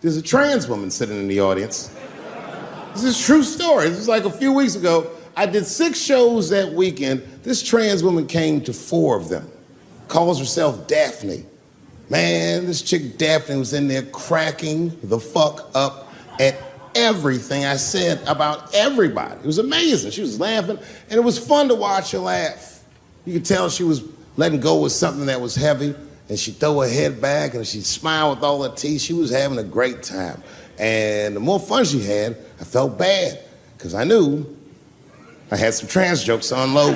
there's a trans woman sitting in the audience. This is a true story. This was like a few weeks ago. I did 6 shows that weekend. This trans woman came to 4 of them. Calls herself Daphne. Man, this chick Daphne was in there cracking the fuck up at everything I said about everybody. It was amazing. She was laughing, and it was fun to watch her laugh. You could tell she was letting go with something that was heavy, and she'd throw her head back, and she'd smile with all her teeth. She was having a great time. And the more fun she had, I felt bad, because I knew I had some trans jokes to unload.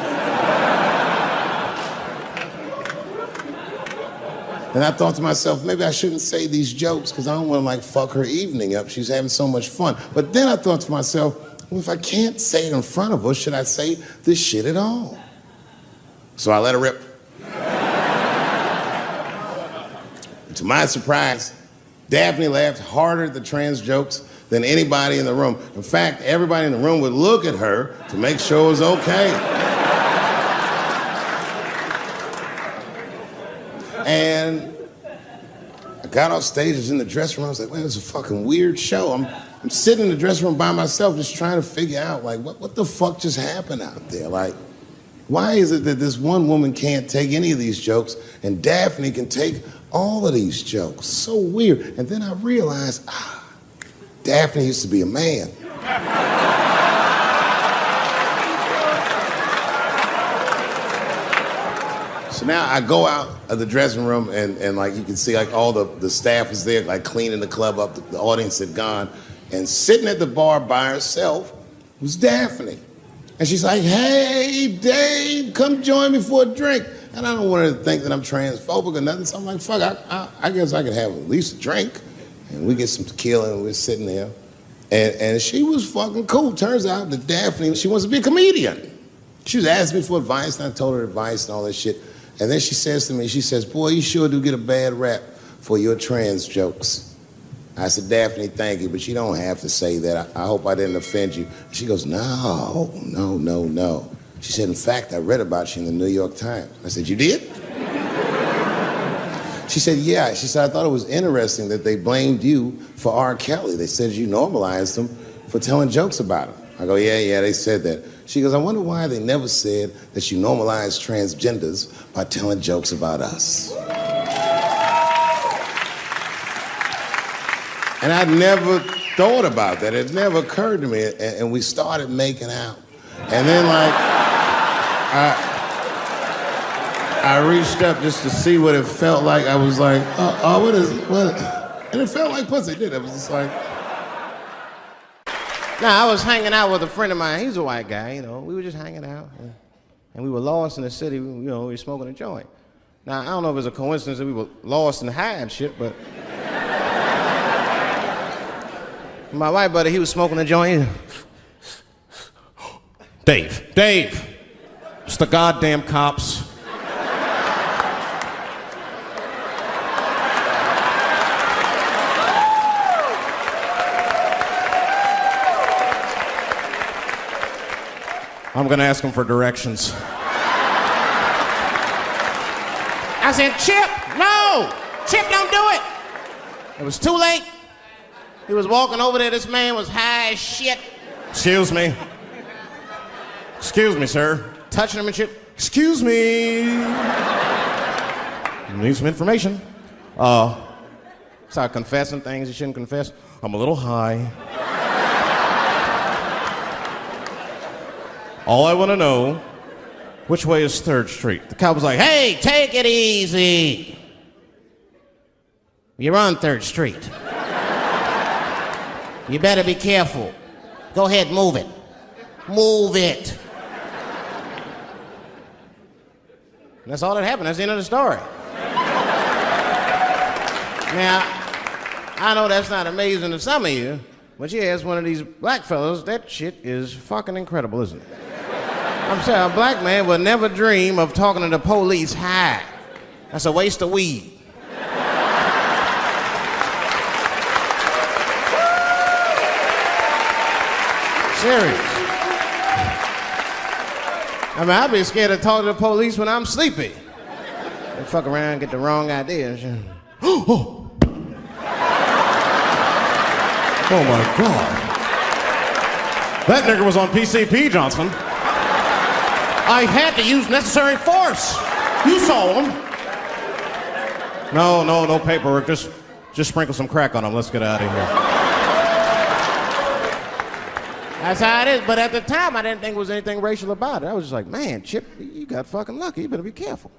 And I thought to myself, maybe I shouldn't say these jokes because I don't want to like fuck her evening up. She's having so much fun. But then I thought to myself, well, if I can't say it in front of her, should I say this shit at all? So I let her rip. To my surprise, Daphne laughed harder at the trans jokes than anybody in the room. In fact, everybody in the room would look at her to make sure it was okay. And I got off stage, I was in the dressing room, I was like, man, this is a fucking weird show. I'm sitting in the dressing room by myself just trying to figure out, like, what the fuck just happened out there? Like, why is it that this one woman can't take any of these jokes and Daphne can take all of these jokes? So weird. And then I realized, Daphne used to be a man. So now I go out of the dressing room and like you can see like all the staff is there like cleaning the club up, the audience had gone, and sitting at the bar by herself was Daphne. And she's like, hey, Dave, come join me for a drink. And I don't want her to think that I'm transphobic or nothing, so I'm like, fuck, I guess I could have at least a drink. And we get some tequila and we're sitting there. And she was fucking cool. Turns out that Daphne, she wants to be a comedian. She was asking me for advice, and I told her advice and all that shit. And then she says to me, she says, boy, you sure do get a bad rap for your trans jokes. I said, Daphne, thank you, but you don't have to say that. I hope I didn't offend you. She goes, no. She said, in fact, I read about you in the New York Times. I said, you did? She said, yeah. She said, I thought it was interesting that they blamed you for R. Kelly. They said you normalized him for telling jokes about him. I go, yeah, they said that. She goes, I wonder why they never said that you normalized transgenders by telling jokes about us. And I'd never thought about that. It never occurred to me. And we started making out. And then like, I reached up just to see what it felt like. I was like, what? And it felt like pussy, didn't it? It was just like. Now, I was hanging out with a friend of mine. He's a white guy, you know. We were just hanging out. And we were lost in the city, we were smoking a joint. Now, I don't know if it was a coincidence that we were lost and high and shit, but. My white buddy, he was smoking a joint. Dave, it's the goddamn cops. I'm gonna ask him for directions. I said, Chip, no! Chip, don't do it! It was too late. He was walking over there, this man was high as shit. Excuse me, sir. Touching him and shit. Excuse me. Need some information. Start confessing things you shouldn't confess. I'm a little high. All I want to know, which way is 3rd Street? The cop was like, hey, take it easy. You're on 3rd Street. You better be careful. Go ahead, move it. Move it. And that's all that happened. That's the end of the story. Now, I know that's not amazing to some of you, but you ask one of these black fellas, that shit is fucking incredible, isn't it? I'm saying a black man would never dream of talking to the police high. That's a waste of weed. Serious. I mean, I'd be scared to talk to the police when I'm sleepy. They fuck around and get the wrong idea and shit. Oh my God. That nigger was on PCP, Johnson. I had to use necessary force. You saw him. No paperwork. Just sprinkle some crack on him. Let's get out of here. That's how it is. But at the time, I didn't think there was anything racial about it. I was just like, man, Chip, you got fucking lucky. You better be careful.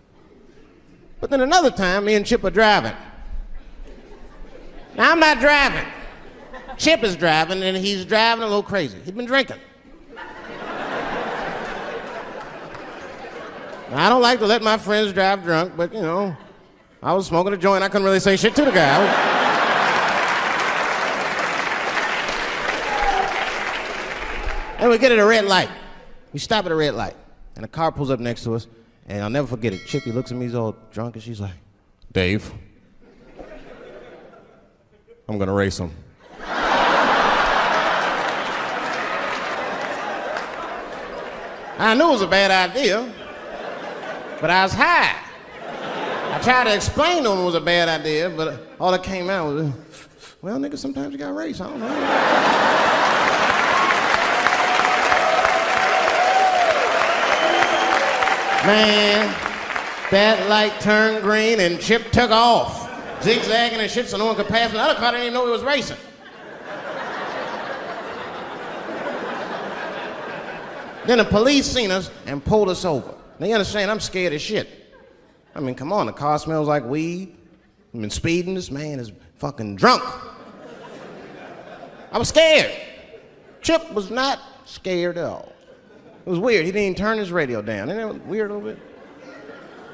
But then another time, me and Chip are driving. Now, I'm not driving. Chip is driving, and he's driving a little crazy. He's been drinking. Now, I don't like to let my friends drive drunk, but, you know, I was smoking a joint. I couldn't really say shit to the guy. And we get at a red light. We stop at a red light, and a car pulls up next to us, and I'll never forget it. Chippy looks at me, he's all drunk, and she's like, Dave, I'm gonna race him. I knew it was a bad idea, but I was high. I tried to explain to him it was a bad idea, but all that came out was, well, nigga, sometimes you gotta race, I don't know. Man, that light turned green and Chip took off, zigzagging and shit so no one could pass. The other car didn't even know he was racing. Then the police seen us and pulled us over. Now you understand, I'm scared as shit. I mean, come on, the car smells like weed. I've been speeding, this man is fucking drunk. I was scared. Chip was not scared at all. It was weird, he didn't even turn his radio down. Isn't that weird a little bit?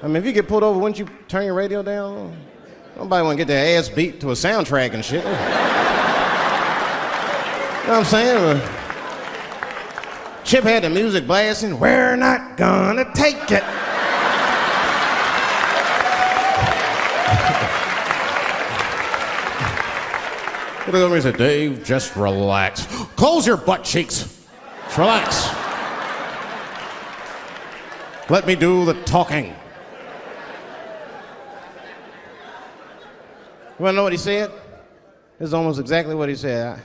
I mean, if you get pulled over, wouldn't you turn your radio down? Nobody want to get their ass beat to a soundtrack and shit. You know what I'm saying? Chip had the music blasting, we're not gonna take it. He looked at me and said, Dave, just relax. Close your butt cheeks. Just relax. Let me do the talking. You wanna know what he said? This is almost exactly what he said.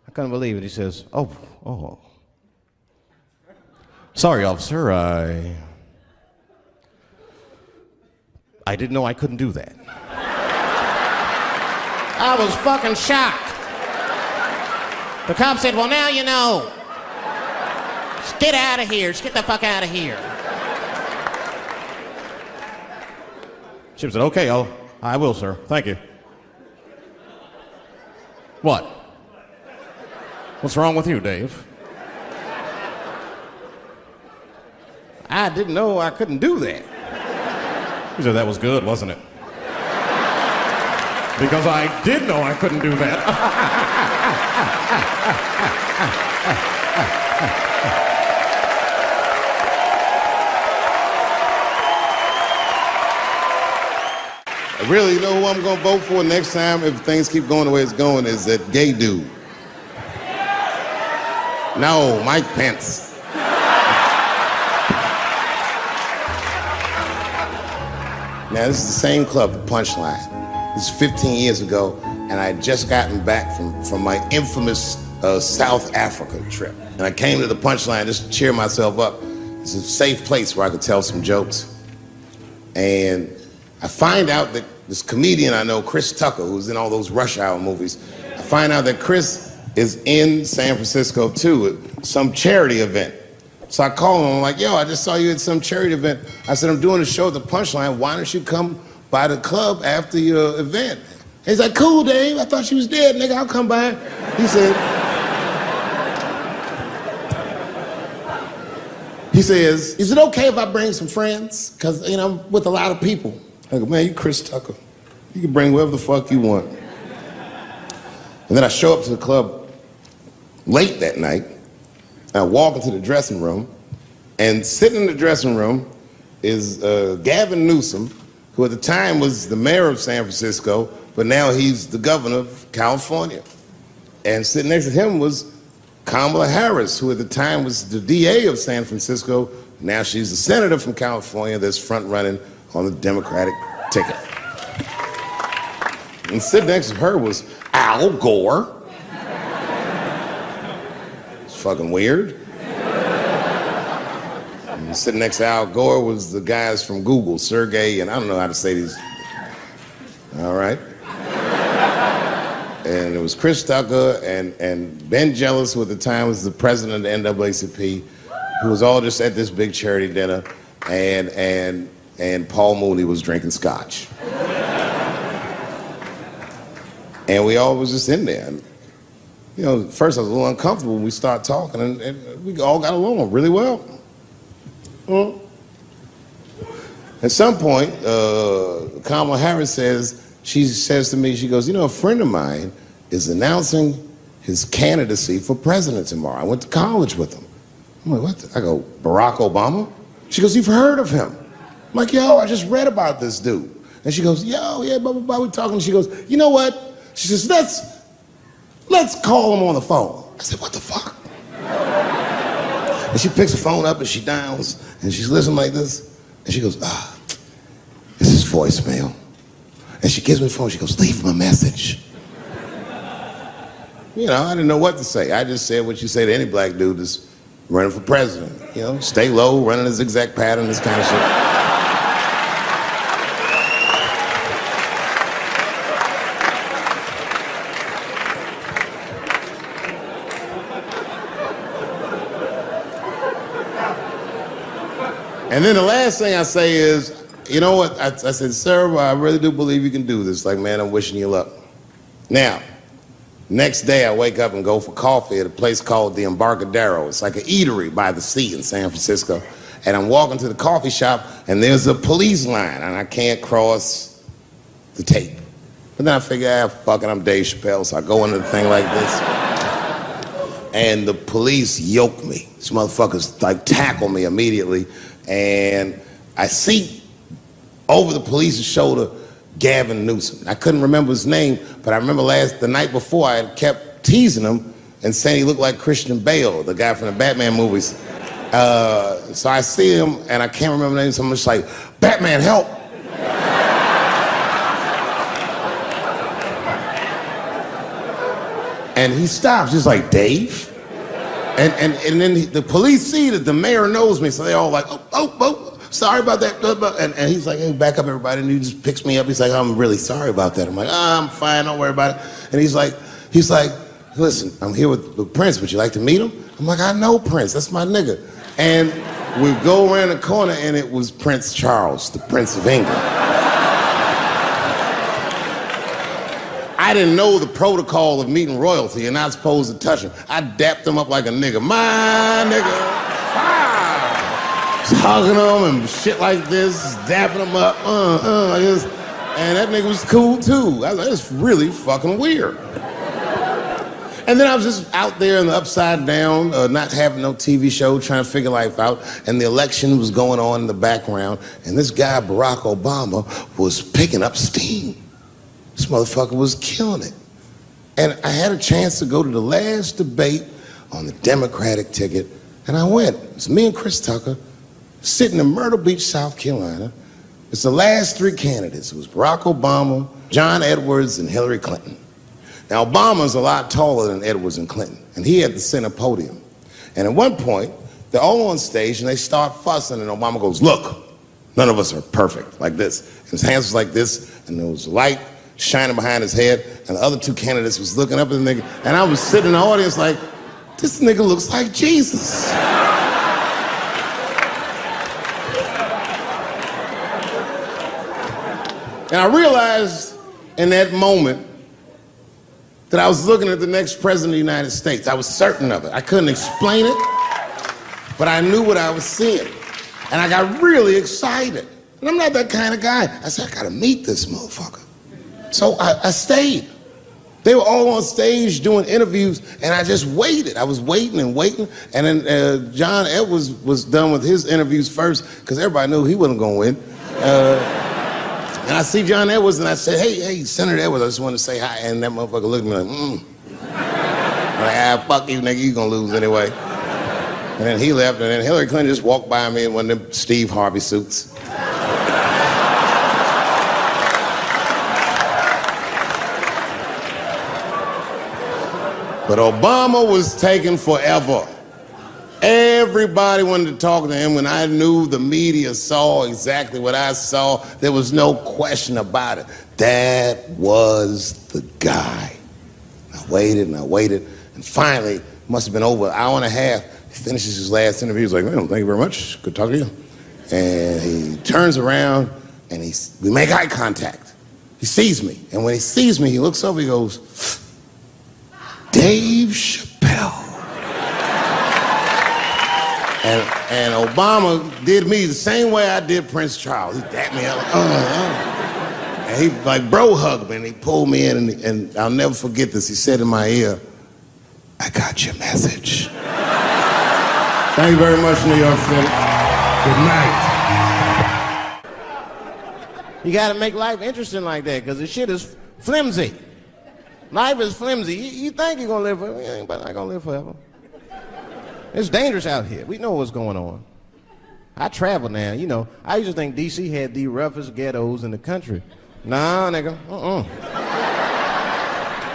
I couldn't believe it. He says, oh. Sorry, officer, I didn't know I couldn't do that. I was fucking shocked. The cop said, well, now you know. Just get out of here. Just get the fuck out of here. Chip said, okay, I will, sir. Thank you. What? What's wrong with you, Dave? I didn't know I couldn't do that. He said, that was good, wasn't it? Because I did know I couldn't do that. Really, you know who I'm gonna vote for next time if things keep going the way it's going is that gay dude. No, Mike Pence. Now, this is the same club, the Punchline. This is 15 years ago, and I had just gotten back from my infamous South Africa trip. And I came to the Punchline just to cheer myself up. It's a safe place where I could tell some jokes. And I find out that this comedian I know, Chris Tucker, who's in all those Rush Hour movies, I find out that Chris is in San Francisco too, at some charity event. So I call him, I'm like, yo, I just saw you at some charity event. I said, I'm doing a show at the Punchline. Why don't you come by the club after your event? He's like, cool, Dave. I thought she was dead, nigga. I'll come by. He says, is it okay if I bring some friends? Because, you know, I'm with a lot of people. I go, man, you Chris Tucker. You can bring whoever the fuck you want. And then I show up to the club late that night. I walk into the dressing room, and sitting in the dressing room is Gavin Newsom, who at the time was the mayor of San Francisco, but now he's the governor of California. And sitting next to him was Kamala Harris, who at the time was the DA of San Francisco. Now she's the senator from California that's front running on the Democratic ticket. And sitting next to her was Al Gore. fucking weird. And sitting next to Al Gore was the guys from Google, Sergey, and I don't know how to say these. All right. And it was Chris Tucker and Ben Jealous, who at the time was the president of the NAACP, who was all just at this big charity dinner, and Paul Mooney was drinking scotch. And we all was just in there. And, you know, at first I was a little uncomfortable when we started talking, and we all got along really well. At some point, Kamala Harris she says to me, she goes, you know, a friend of mine is announcing his candidacy for president tomorrow. I went to college with him. I'm like, what? I go, Barack Obama? She goes, you've heard of him? I'm like, yo, I just read about this dude. And she goes, yo, yeah, blah, blah, blah, we're talking. She goes, you know what? She says, let's call him on the phone. I said, what the fuck? And she picks the phone up and she dials and she's listening like this. And she goes, this is voicemail. And she gives me the phone, she goes, leave him a message. You know, I didn't know what to say. I just said what you say to any black dude that's running for president. You know, stay low, running a zigzag pattern, this kind of shit. And then the last thing I say is, you know what? I said, sir, I really do believe you can do this. Like, man, I'm wishing you luck. Now, next day I wake up and go for coffee at a place called the Embarcadero. It's like an eatery by the sea in San Francisco. And I'm walking to the coffee shop and there's a police line and I can't cross the tape. But then I figure, fuck it, I'm Dave Chappelle, so I go into the thing like this. And the police yoke me. These motherfuckers like tackle me immediately. And I see over the police's shoulder Gavin Newsom. I couldn't remember his name, but I remember the night before I had kept teasing him and saying he looked like Christian Bale, the guy from the Batman movies. So I see him and I can't remember the name, so I'm just like, Batman, help! And he stops, he's like, Dave? And then the police see that the mayor knows me, so they're all like, oh, sorry about that. And he's like, hey, back up, everybody. And he just picks me up. He's like, I'm really sorry about that. I'm like, I'm fine, don't worry about it. And he's like, listen, I'm here with Prince. Would you like to meet him? I'm like, I know Prince. That's my nigga. And we go around the corner, and it was Prince Charles, the Prince of England. I didn't know the protocol of meeting royalty. You're not supposed to touch him. I dapped him up like a nigga. My nigga. Wow. Just hugging him and shit like this, dapping him up. Like this. And that nigga was cool too. I was like, that's really fucking weird. And then I was just out there in the upside down, not having no TV show, trying to figure life out. And the election was going on in the background. And this guy, Barack Obama, was picking up steam. This motherfucker was killing it. And I had a chance to go to the last debate on the Democratic ticket, and I went. It's me and Chris Tucker sitting in Myrtle Beach, South Carolina. It's the last three candidates. It was Barack Obama, John Edwards, and Hillary Clinton. Now, Obama's a lot taller than Edwards and Clinton, and he had the center podium. And at one point, they're all on stage, and they start fussing, and Obama goes, look, none of us are perfect, like this. And his hands was like this, and there was light shining behind his head, and the other two candidates was looking up at the nigga, and I was sitting in the audience like, this nigga looks like Jesus. And I realized in that moment that I was looking at the next president of the United States. I was certain of it. I couldn't explain it, but I knew what I was seeing. And I got really excited. And I'm not that kind of guy. I said, I gotta meet this motherfucker. So I stayed. They were all on stage doing interviews, and I just waited. I was waiting and waiting, and then John Edwards was done with his interviews first, because everybody knew he wasn't going to win. And I see John Edwards, and I said, hey, Senator Edwards, I just wanted to say hi, and that motherfucker looked at me like, I'm like, fuck you, nigga, you gonna lose anyway. And then he left, and then Hillary Clinton just walked by me in one of them Steve Harvey suits. But Obama was taking forever. Everybody wanted to talk to him. When I knew the media saw exactly what I saw, there was no question about it. That was the guy. I waited and I waited, and finally, it must have been over an hour and a half, he finishes his last interview. He's like, well, thank you very much. Good talking to you. And he turns around, and we make eye contact. He sees me, and when he sees me, he looks over, he goes, Dave Chappelle. And Obama did me the same way I did Prince Charles. He dapped me up, and he like bro hugged me, and he pulled me in, and I'll never forget this. He said in my ear, I got your message. Thank you very much, New York City. Good night. You gotta make life interesting like that, because the shit is flimsy. Life is flimsy. You think you're gonna live forever, you ain't not gonna live forever. It's dangerous out here. We know what's going on. I travel now, you know. I used to think D.C. had the roughest ghettos in the country. Nah, nigga,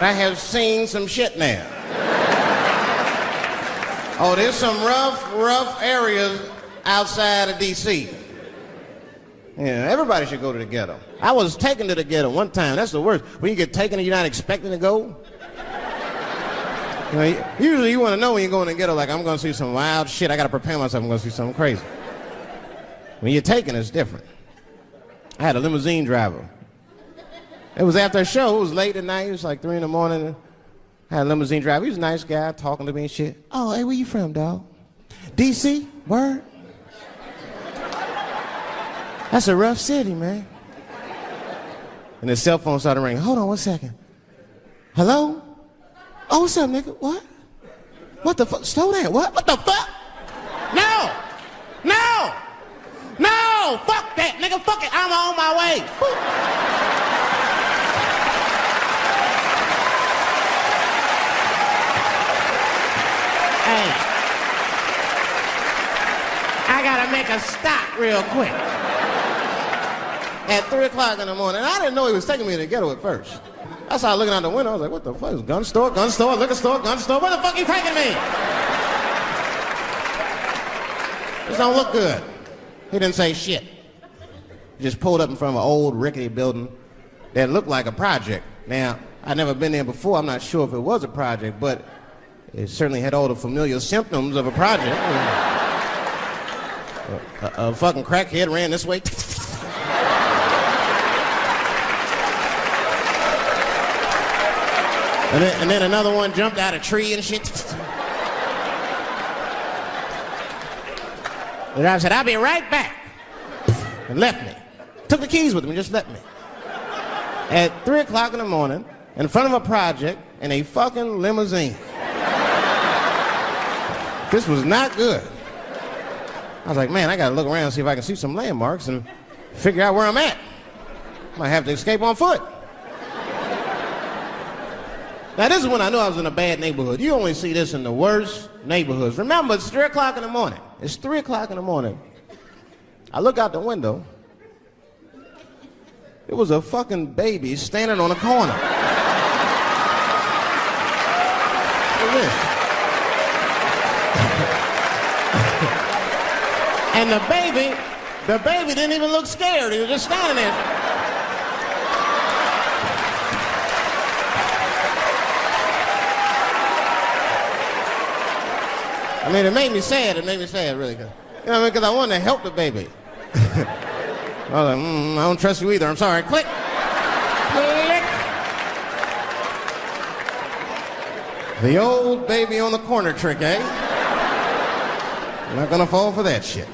I have seen some shit now. Oh, there's some rough areas outside of D.C. Yeah, everybody should go to the ghetto. I was taken to the ghetto one time. That's the worst. When you get taken and you're not expecting to go. You know, usually you want to know when you're going to the ghetto, like, I'm going to see some wild shit. I got to prepare myself. I'm going to see something crazy. When you're taken, it's different. I had a limousine driver. It was after a show. It was late at night. It was like 3 in the morning. I had a limousine driver. He was a nice guy, talking to me and shit. Oh, hey, where you from, dog? D.C.? Word? That's a rough city, man. And his cell phone started ringing. Hold on 1 second. Hello? Oh, what's up, nigga? What? What the fuck? Slow down. What? What the fuck? No! No! No! Fuck that, nigga. Fuck it. I'm on my way. Hey. I gotta make a stop real quick. At 3 o'clock in the morning. I didn't know he was taking me to the ghetto at first. I started looking out the window. I was like, what the fuck? Is gun store, liquor store, gun store? Where the fuck you taking me? This don't look good. He didn't say shit. He just pulled up in front of an old rickety building that looked like a project. Now, I'd never been there before. I'm not sure if it was a project, but it certainly had all the familiar symptoms of a project. A fucking crackhead ran this way. And then another one jumped out of a tree and shit. The driver said, I'll be right back. And left me. Took the keys with him and just left me. At 3 o'clock in the morning, in front of a project, in a fucking limousine. This was not good. I was like, man, I gotta look around and see if I can see some landmarks and figure out where I'm at. Might have to escape on foot. Now, this is when I knew I was in a bad neighborhood. You only see this in the worst neighborhoods. Remember, it's 3 o'clock in the morning. It's 3 o'clock in the morning. I look out the window. It was a fucking baby standing on a corner. Look at this. And the baby didn't even look scared. He was just standing there. I mean, it made me sad, really. You know what I mean? Because I wanted to help the baby. I was like, I don't trust you either. I'm sorry. Click. Click. The old baby on the corner trick, eh? I'm not gonna fall for that shit.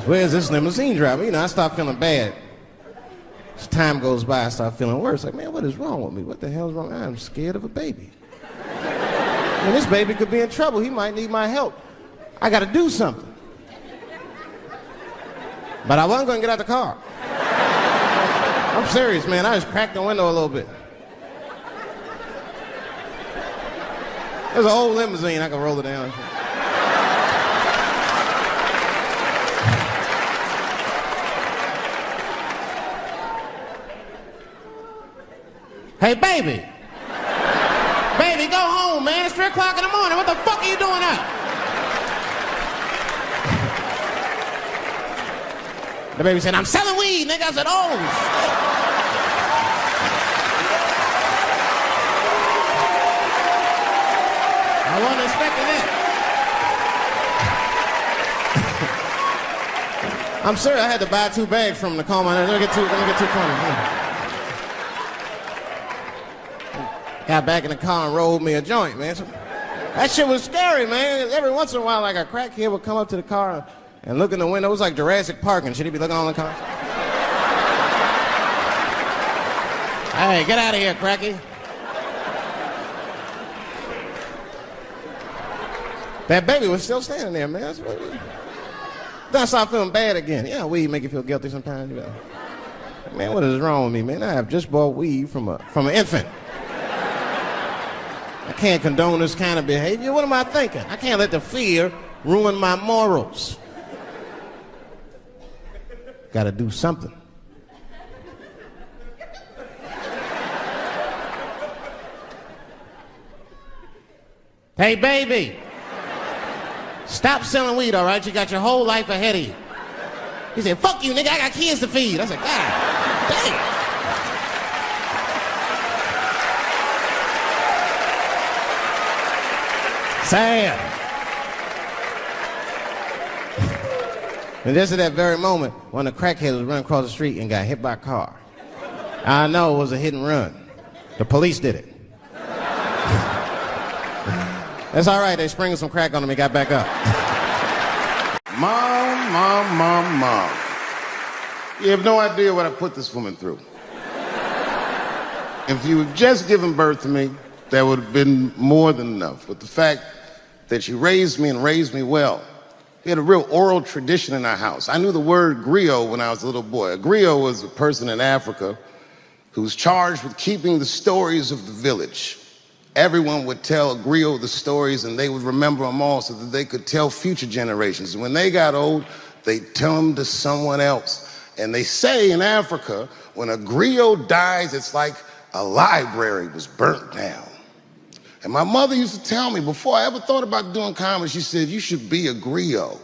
Where's this limousine driver? You know, I start feeling bad. As time goes by, I start feeling worse. Like, man, what is wrong with me? What the hell's wrong? I'm scared of a baby. And this baby could be in trouble. He might need my help. I got to do something. But I wasn't going to get out the car. I'm serious, man. I just cracked the window a little bit. There's an old limousine. I can roll it down. Hey, baby. Baby, go home, man. It's 3 o'clock in the morning. What the fuck are you doing up? The baby said, I'm selling weed, nigga. I said, oh, shit. I wasn't expecting that. I'm sorry, I had to buy 2 bags from him to calm my nerves. Let me get two corners. Got back in the car and rolled me a joint, man. So, that shit was scary, man. Every once in a while, like a crackhead would come up to the car and look in the window. It was like Jurassic Park and shit. He'd be looking on the car. Hey, get out of here, cracky. That baby was still standing there, man. Then I started feeling bad again. Yeah, weed make you feel guilty sometimes. You know. Man, what is wrong with me, man? I have just bought weed from an infant. I can't condone this kind of behavior. What am I thinking? I can't let the fear ruin my morals. Got to do something. Hey, baby. Stop selling weed, all right? You got your whole life ahead of you. He said, fuck you, nigga, I got kids to feed. I said, God damn. Sad. And just at that very moment, one of the crackheads was running across the street and got hit by a car. I know it was a hit and run. The police did it. That's all right, they sprinkled some crack on him and got back up. Mom. You have no idea what I put this woman through. If you had just given birth to me, that would have been more than enough. But the fact that she raised me and raised me well, we had a real oral tradition in our house. I knew the word griot when I was a little boy. A griot was a person in Africa who was charged with keeping the stories of the village. Everyone would tell a griot the stories and they would remember them all so that they could tell future generations. And when they got old, they'd tell them to someone else. And they say in Africa, when a griot dies, it's like a library was burnt down. And my mother used to tell me, before I ever thought about doing comedy, she said, you should be a griot.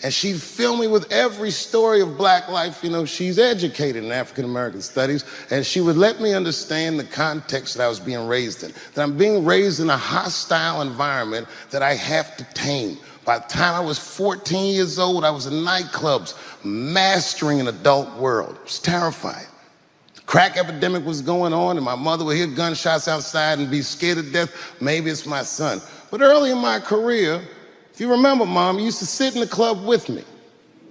And she'd fill me with every story of black life. You know, she's educated in African-American studies, and she would let me understand the context that I was being raised in, that I'm being raised in a hostile environment that I have to tame. By the time I was 14 years old, I was in nightclubs, mastering an adult world. It was terrifying. The crack epidemic was going on, and my mother would hear gunshots outside and be scared to death. Maybe it's my son. But early in my career, if you remember, Mom, you used to sit in the club with me.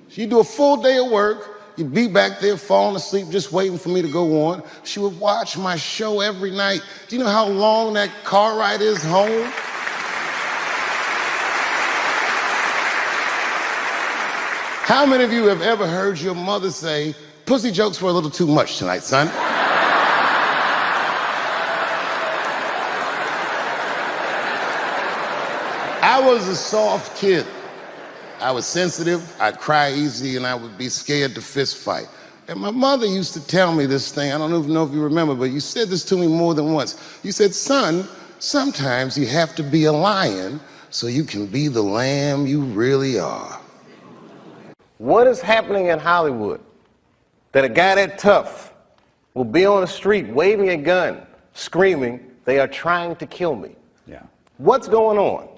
She'd do a full day of work. You'd be back there falling asleep, just waiting for me to go on. She would watch my show every night. Do you know how long that car ride is home? How many of you have ever heard your mother say, pussy jokes were a little too much tonight, son? I was a soft kid. I was sensitive, I'd cry easy, and I would be scared to fist fight. And my mother used to tell me this thing, I don't even know if you remember, but you said this to me more than once. You said, son, sometimes you have to be a lion so you can be the lamb you really are. What is happening in Hollywood that a guy that tough will be on the street waving a gun, screaming, they are trying to kill me? Yeah. What's going on?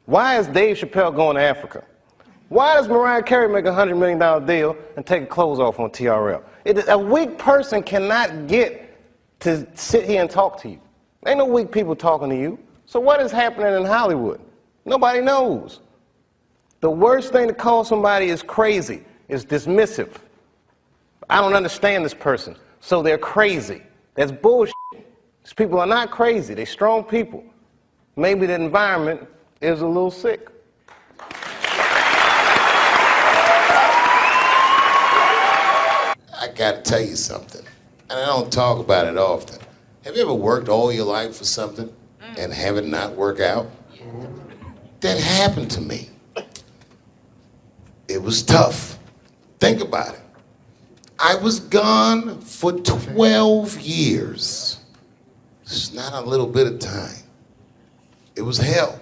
Why is Dave Chappelle going to Africa? Why does Mariah Carey make a $100 million deal and take her clothes off on TRL? A weak person cannot get to sit here and talk to you. Ain't no weak people talking to you. So what is happening in Hollywood? Nobody knows. The worst thing to call somebody is crazy, is dismissive. I don't understand this person, so they're crazy. That's bullshit. These people are not crazy. They're strong people. Maybe the environment is a little sick. I gotta tell you something, and I don't talk about it often. Have you ever worked all your life for something and have it not work out? That happened to me. It was tough. Think about it. I was gone for 12 years. It's not a little bit of time. It was hell.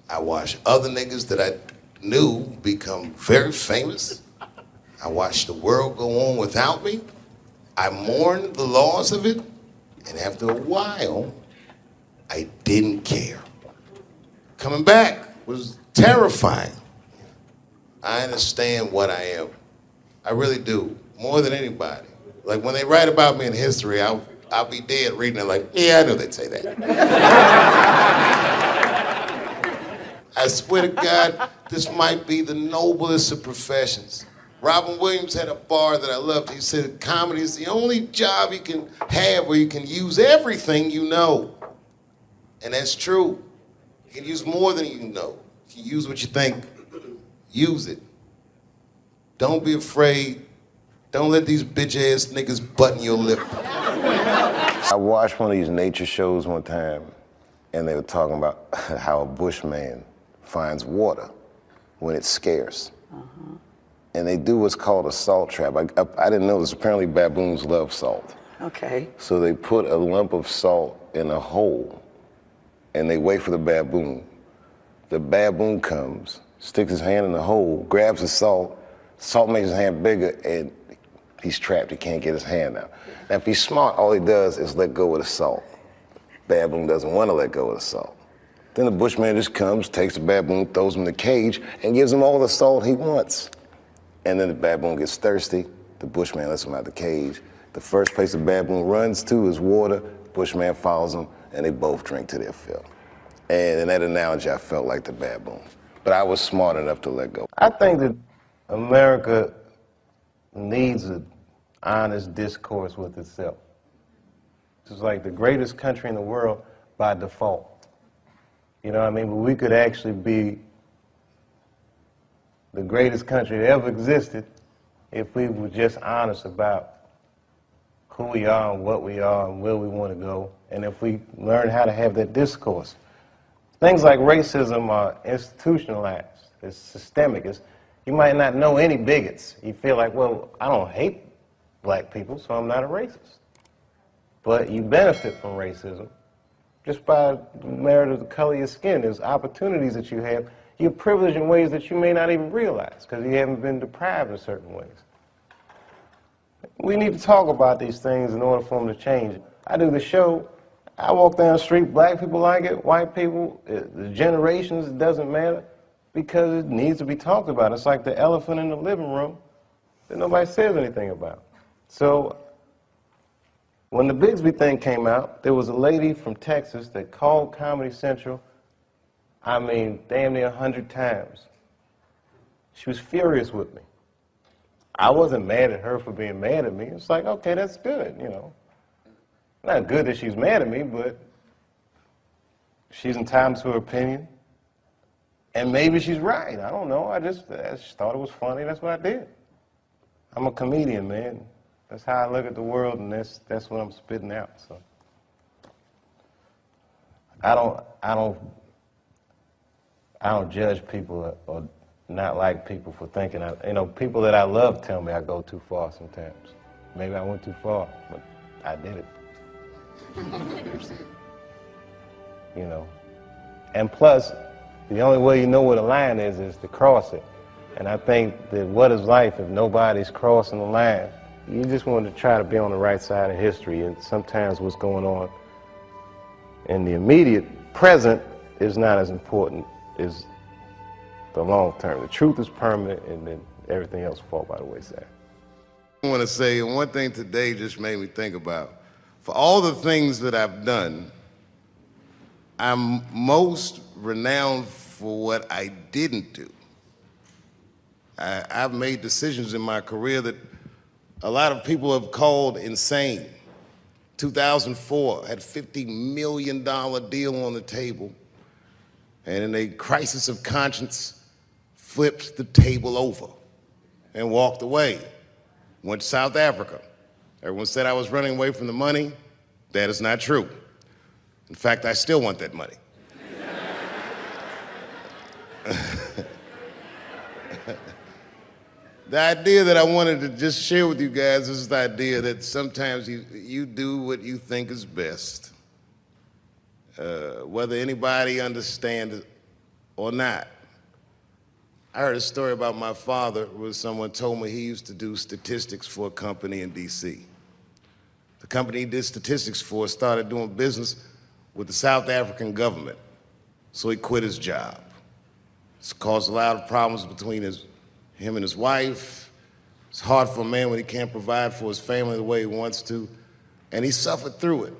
I watched other niggas that I knew become very famous. I watched the world go on without me. I mourned the loss of it, and after a while, I didn't care. Coming back was terrifying. I understand what I am. I really do, more than anybody. Like when they write about me in history, I'll be dead reading it like, yeah, I knew they'd say that. I swear to God, this might be the noblest of professions. Robin Williams had a bar that I loved. He said, comedy is the only job you can have where you can use everything you know. And that's true. You can use more than you know. You can use what you think. Use it. Don't be afraid. Don't let these bitch-ass niggas button your lip. I watched one of these nature shows one time, and they were talking about how a bushman finds water when it's scarce. And they do what's called a salt trap. I didn't know this. Apparently baboons love salt. Okay. So they put a lump of salt in a hole, and they wait for the baboon. The baboon comes, sticks his hand in the hole, grabs the salt makes his hand bigger, and he's trapped. He can't get his hand out. Now, if he's smart, all he does is let go of the salt. Baboon doesn't want to let go of the salt. Then the bushman just comes, takes the baboon, throws him in the cage, and gives him all the salt he wants. And then the baboon gets thirsty. The bushman lets him out the cage. The first place the baboon runs to is water. The bushman follows him, and they both drink to their fill. And in that analogy, I felt like the baboon. But I was smart enough to let go. I think that America needs an honest discourse with itself. It's like the greatest country in the world by default. You know what I mean? But we could actually be the greatest country that ever existed if we were just honest about who we are and what we are and where we want to go, and if we learn how to have that discourse. Things like racism are institutionalized. It's systemic. You might not know any bigots. You feel like, well, I don't hate black people, so I'm not a racist. But you benefit from racism just by the merit of the color of your skin. There's opportunities that you have. You're privileged in ways that you may not even realize because you haven't been deprived in certain ways. We need to talk about these things in order for them to change. I do the show. I walk down the street, black people like it, white people, the generations, it doesn't matter, because it needs to be talked about. It's like the elephant in the living room that nobody says anything about. So when the Bigsby thing came out, there was a lady from Texas that called Comedy Central, I mean, damn near 100 times. She was furious with me. I wasn't mad at her for being mad at me. It's like, okay, that's good, you know. Not good that she's mad at me, but she's entitled to her opinion. And maybe she's right. I don't know. I just thought it was funny. That's what I did. I'm a comedian, man. That's how I look at the world, and that's what I'm spitting out. So I don't judge people or not like people for thinking. People that I love tell me I go too far sometimes. Maybe I went too far, but I did it. You know. And plus, the only way you know where the line is to cross it. And I think that what is life if nobody's crossing the line? You just want to try to be on the right side of history, and sometimes what's going on in the immediate present is not as important as the long term. The truth is permanent, and then everything else fall by the wayside. I want to say one thing today just made me think about. For all the things that I've done, I'm most renowned for what I didn't do. I've made decisions in my career that a lot of people have called insane. 2004, I had a $50 million deal on the table, and in a crisis of conscience, flipped the table over and walked away. Went to South Africa. Everyone said I was running away from the money. That is not true. In fact, I still want that money. The idea that I wanted to just share with you guys is the idea that sometimes you do what you think is best. whether anybody understands it or not. I heard a story about my father where someone told me he used to do statistics for a company in D.C. The company he did statistics for started doing business with the South African government, so he quit his job. It's caused a lot of problems between him and his wife. It's hard for a man when he can't provide for his family the way he wants to, and he suffered through it.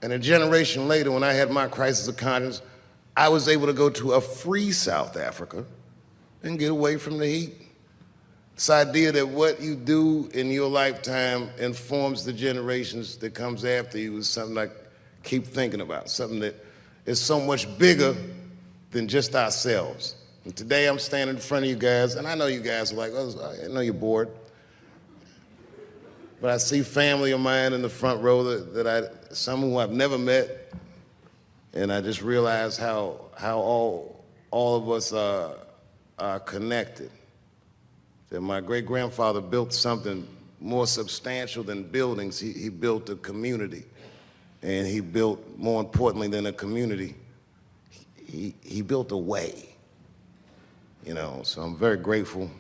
And a generation later, when I had my crisis of conscience, I was able to go to a free South Africa and get away from the heat. This idea that what you do in your lifetime informs the generations that comes after you is something I keep thinking about, something that is so much bigger than just ourselves. And today I'm standing in front of you guys, and I know you guys are like, oh, I know you're bored. But I see family of mine in the front row some who I've never met, and I just realize how all of us are connected. That my great-grandfather built something more substantial than buildings. He built a community, and he built, more importantly than a community, he built a way. You know, so I'm very grateful.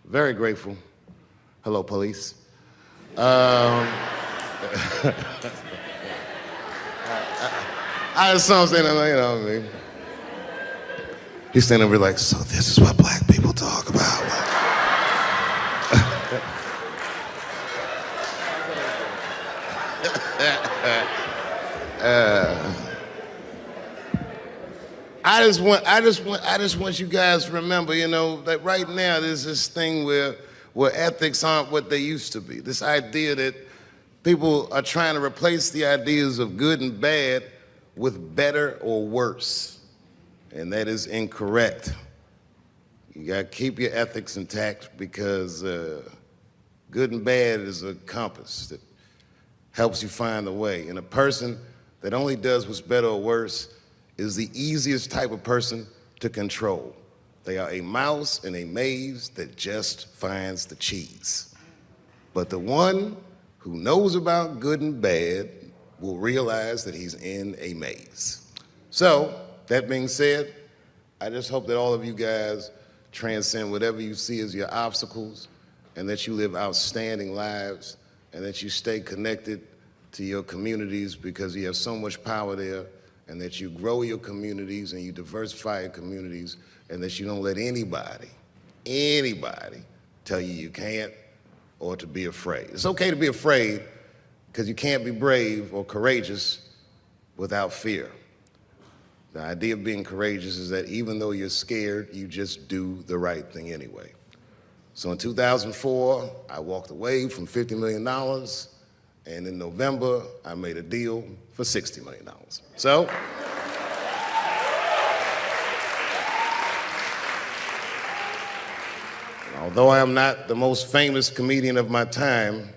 Very grateful. Hello, police. I just saw him saying, you know what I mean? He's standing over like, so this is what black people talk about. I just want you guys to remember, you know, that right now there's this thing where ethics aren't what they used to be. This idea that people are trying to replace the ideas of good and bad with better or worse. And that is incorrect. You gotta keep your ethics intact because good and bad is a compass that helps you find the way. And a person that only does what's better or worse is the easiest type of person to control. They are a mouse in a maze that just finds the cheese. But the one who knows about good and bad will realize that he's in a maze. So, that being said, I just hope that all of you guys transcend whatever you see as your obstacles and that you live outstanding lives and that you stay connected to your communities because you have so much power there, and that you grow your communities and you diversify your communities, and that you don't let anybody tell you you can't or to be afraid. It's okay to be afraid because you can't be brave or courageous without fear. The idea of being courageous is that even though you're scared, you just do the right thing anyway. So in 2004, I walked away from $50 million, and in November, I made a deal for $60 million. So, although I am not the most famous comedian of my time,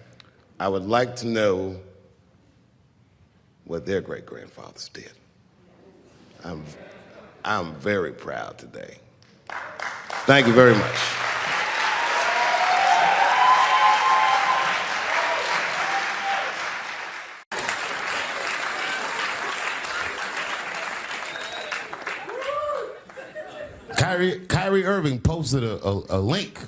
I would like to know what their great-grandfathers did. I'm very proud today. Thank you very much. Kyrie Irving posted a link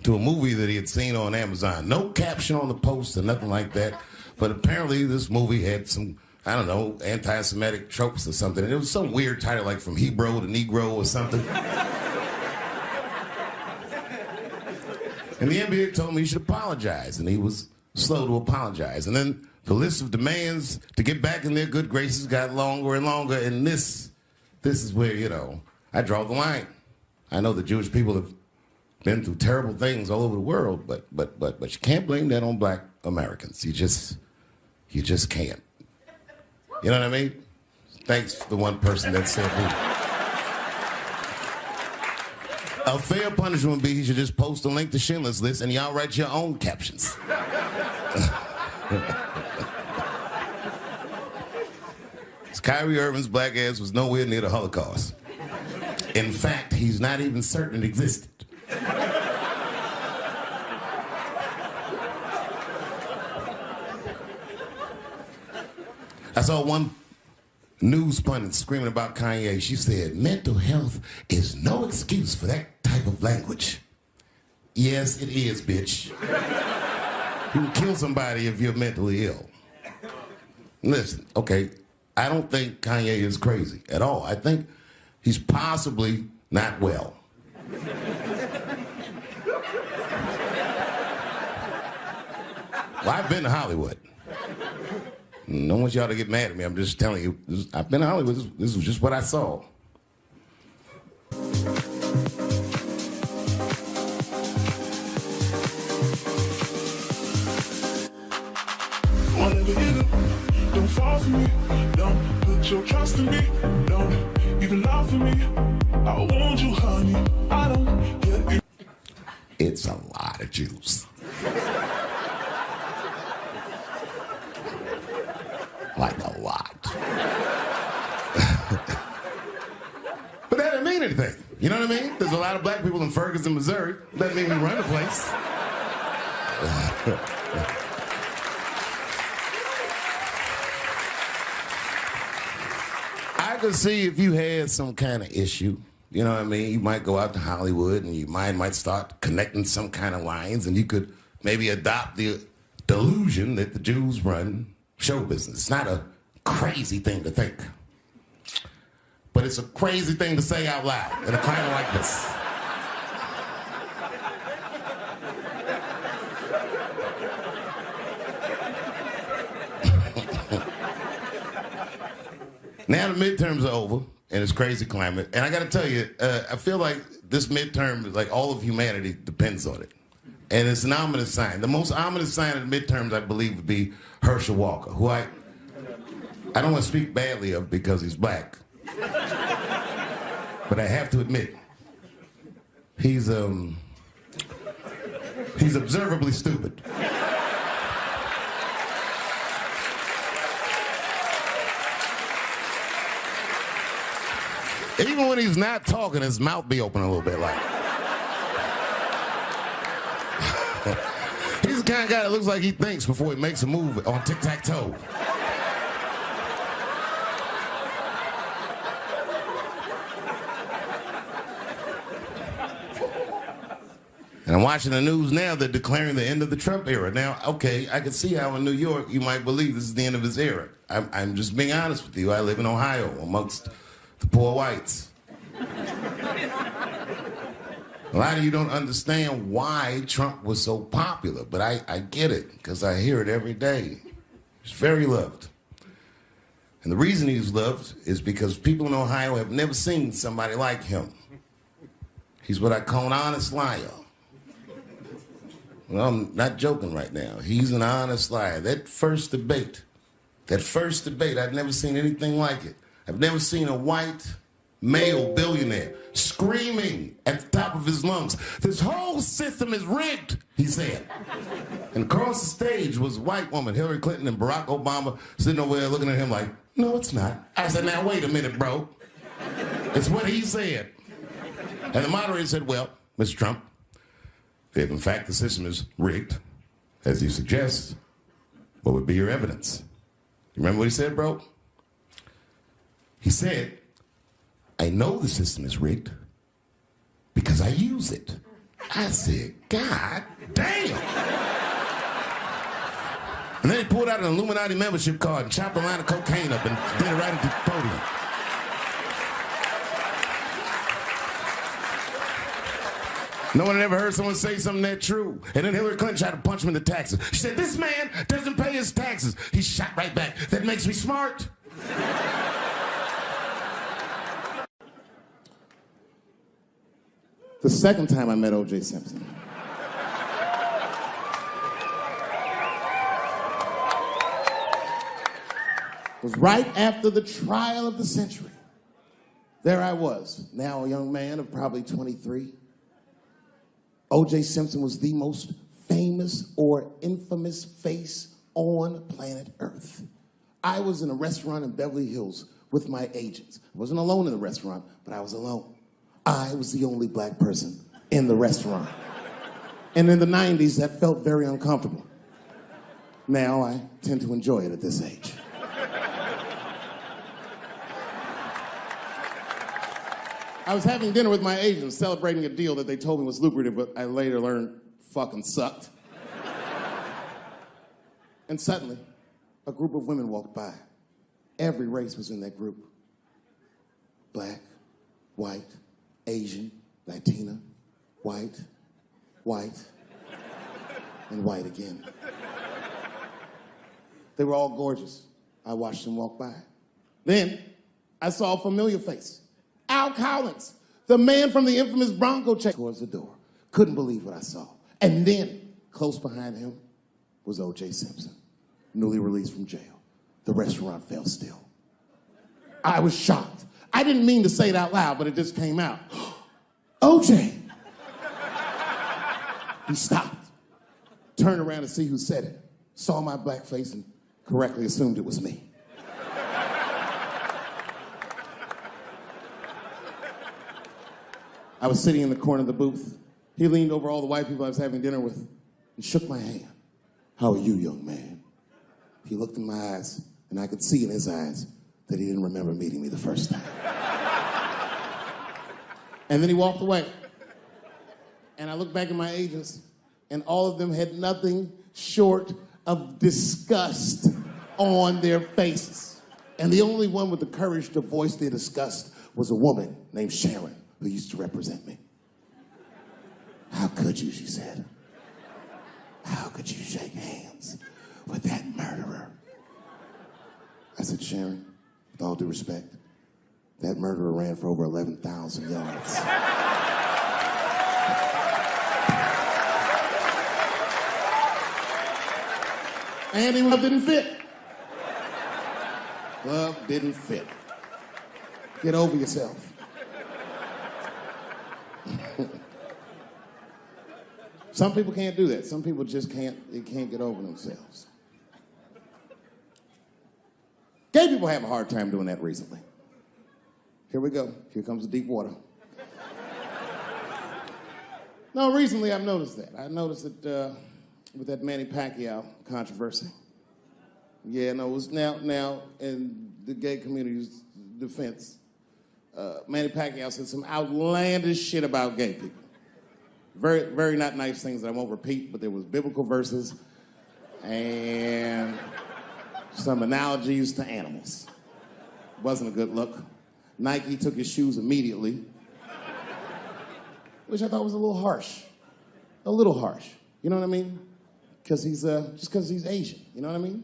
to a movie that he had seen on Amazon. No caption on the post or nothing like that, but apparently this movie had some, I don't know, anti-Semitic tropes or something. And it was some weird title like From Hebrew to Negro or something. And the NBA told me he should apologize, and he was slow to apologize. And then the list of demands to get back in their good graces got longer and longer, and this is where, you know, I draw the line. I know the Jewish people have been through terrible things all over the world, but you can't blame that on black Americans. You just can't. You know what I mean? Thanks to the one person that said that. A fair punishment would be he should just post a link to Schindler's List and y'all write your own captions. Kyrie Irving's black ass was nowhere near the Holocaust. In fact, he's not even certain it existed. I saw one news pundit screaming about Kanye. She said, mental health is no excuse for that type of language. Yes, it is, bitch. You can kill somebody if you're mentally ill. Listen, okay, I don't think Kanye is crazy at all. I think he's possibly not well. Well, I've been to Hollywood. I don't want y'all to get mad at me. I'm just telling you, I've been to Hollywood. This was just what I saw. Don't fall for me, don't put your trust in me, don't even lie for me. I want you, honey, I don't get it. It's a lot of juice. Like a lot. But that didn't mean anything. You know what I mean? There's a lot of black people in Ferguson, Missouri. Doesn't mean we run the place. I could see if you had some kind of issue, you know what I mean? You might go out to Hollywood and your mind might start connecting some kind of lines, and you could maybe adopt the delusion that the Jews run show business. It's not a crazy thing to think, but it's a crazy thing to say out loud in a climate like this. Now the midterms are over, and it's crazy climate. And I got to tell you, I feel like this midterm, like all of humanity depends on it. And it's an ominous sign. The most ominous sign of the midterms, I believe, would be Herschel Walker, who I don't want to speak badly of because he's black. But I have to admit, he's observably stupid. Even when he's not talking, his mouth be open a little bit like. He's the kind of guy that looks like he thinks before he makes a move on tic-tac-toe. And I'm watching the news now, they're declaring the end of the Trump era. Now, okay, I can see how in New York you might believe this is the end of his era. I'm just being honest with you. I live in Ohio amongst the poor whites. A lot of you don't understand why Trump was so popular, but I get it, because I hear it every day. He's very loved. And the reason he's loved is because people in Ohio have never seen somebody like him. He's what I call an honest liar. Well, I'm not joking right now. He's an honest liar. That first debate, I'd never seen anything like it. I've never seen a white male billionaire screaming at the top of his lungs, "This whole system is rigged," he said. And across the stage was a white woman, Hillary Clinton and Barack Obama, sitting over there looking at him like, "No, it's not." I said, "Now, wait a minute, bro. It's what he said." And the moderator said, "Well, Mr. Trump, if in fact the system is rigged, as you suggest, what would be your evidence?" You remember what he said, bro? He said, "I know the system is rigged because I use it." I said, "God damn." And then he pulled out an Illuminati membership card and chopped a line of cocaine up and did it right at the podium. No one had ever heard someone say something that true. And then Hillary Clinton tried to punch him in the taxes. She said, "This man doesn't pay his taxes." He shot right back. "That makes me smart." The second time I met O.J. Simpson, was right after the trial of the century. There I was, now a young man of probably 23. O.J. Simpson was the most famous or infamous face on planet Earth. I was in a restaurant in Beverly Hills with my agents. I wasn't alone in the restaurant, but I was alone. I was the only black person in the restaurant. And in the 90s, that felt very uncomfortable. Now I tend to enjoy it at this age. I was having dinner with my agent, celebrating a deal that they told me was lucrative, but I later learned fucking sucked. And suddenly, a group of women walked by. Every race was in that group. Black, white, Asian, Latina, white, and white again. They were all gorgeous. I watched them walk by. Then, I saw a familiar face. Al Collins, the man from the infamous Bronco check towards the door. Couldn't believe what I saw. And then, close behind him, was O.J. Simpson, newly released from jail. The restaurant fell still. I was shocked. I didn't mean to say it out loud, but it just came out. O.J. He stopped, turned around to see who said it, saw my black face, and correctly assumed it was me. I was sitting in the corner of the booth. He leaned over all the white people I was having dinner with and shook my hand. How are you, young man? He looked in my eyes, and I could see in his eyes that he didn't remember meeting me the first time. And then he walked away. And I looked back at my agents, and all of them had nothing short of disgust on their faces. And the only one with the courage to voice their disgust was a woman named Sharon, who used to represent me. How could you, she said. How could you shake hands with that murderer? I said, Sharon, with all due respect, that murderer ran for over 11,000 yards. And the glove didn't fit. Glove didn't fit. Get over yourself. Some people can't do that. Some people just can't get over themselves. Gay people have a hard time doing that recently. Here we go. Here comes the deep water. No, recently I've noticed that. I noticed that with that Manny Pacquiao controversy. Yeah, no, it was now in the gay community's defense, Manny Pacquiao said some outlandish shit about gay people. Very, very not nice things that I won't repeat, but there was biblical verses and some analogies to animals. Wasn't a good look. Nike took his shoes immediately, which I thought was a little harsh. A little harsh. You know what I mean? Because he's, just because he's Asian. You know what I mean?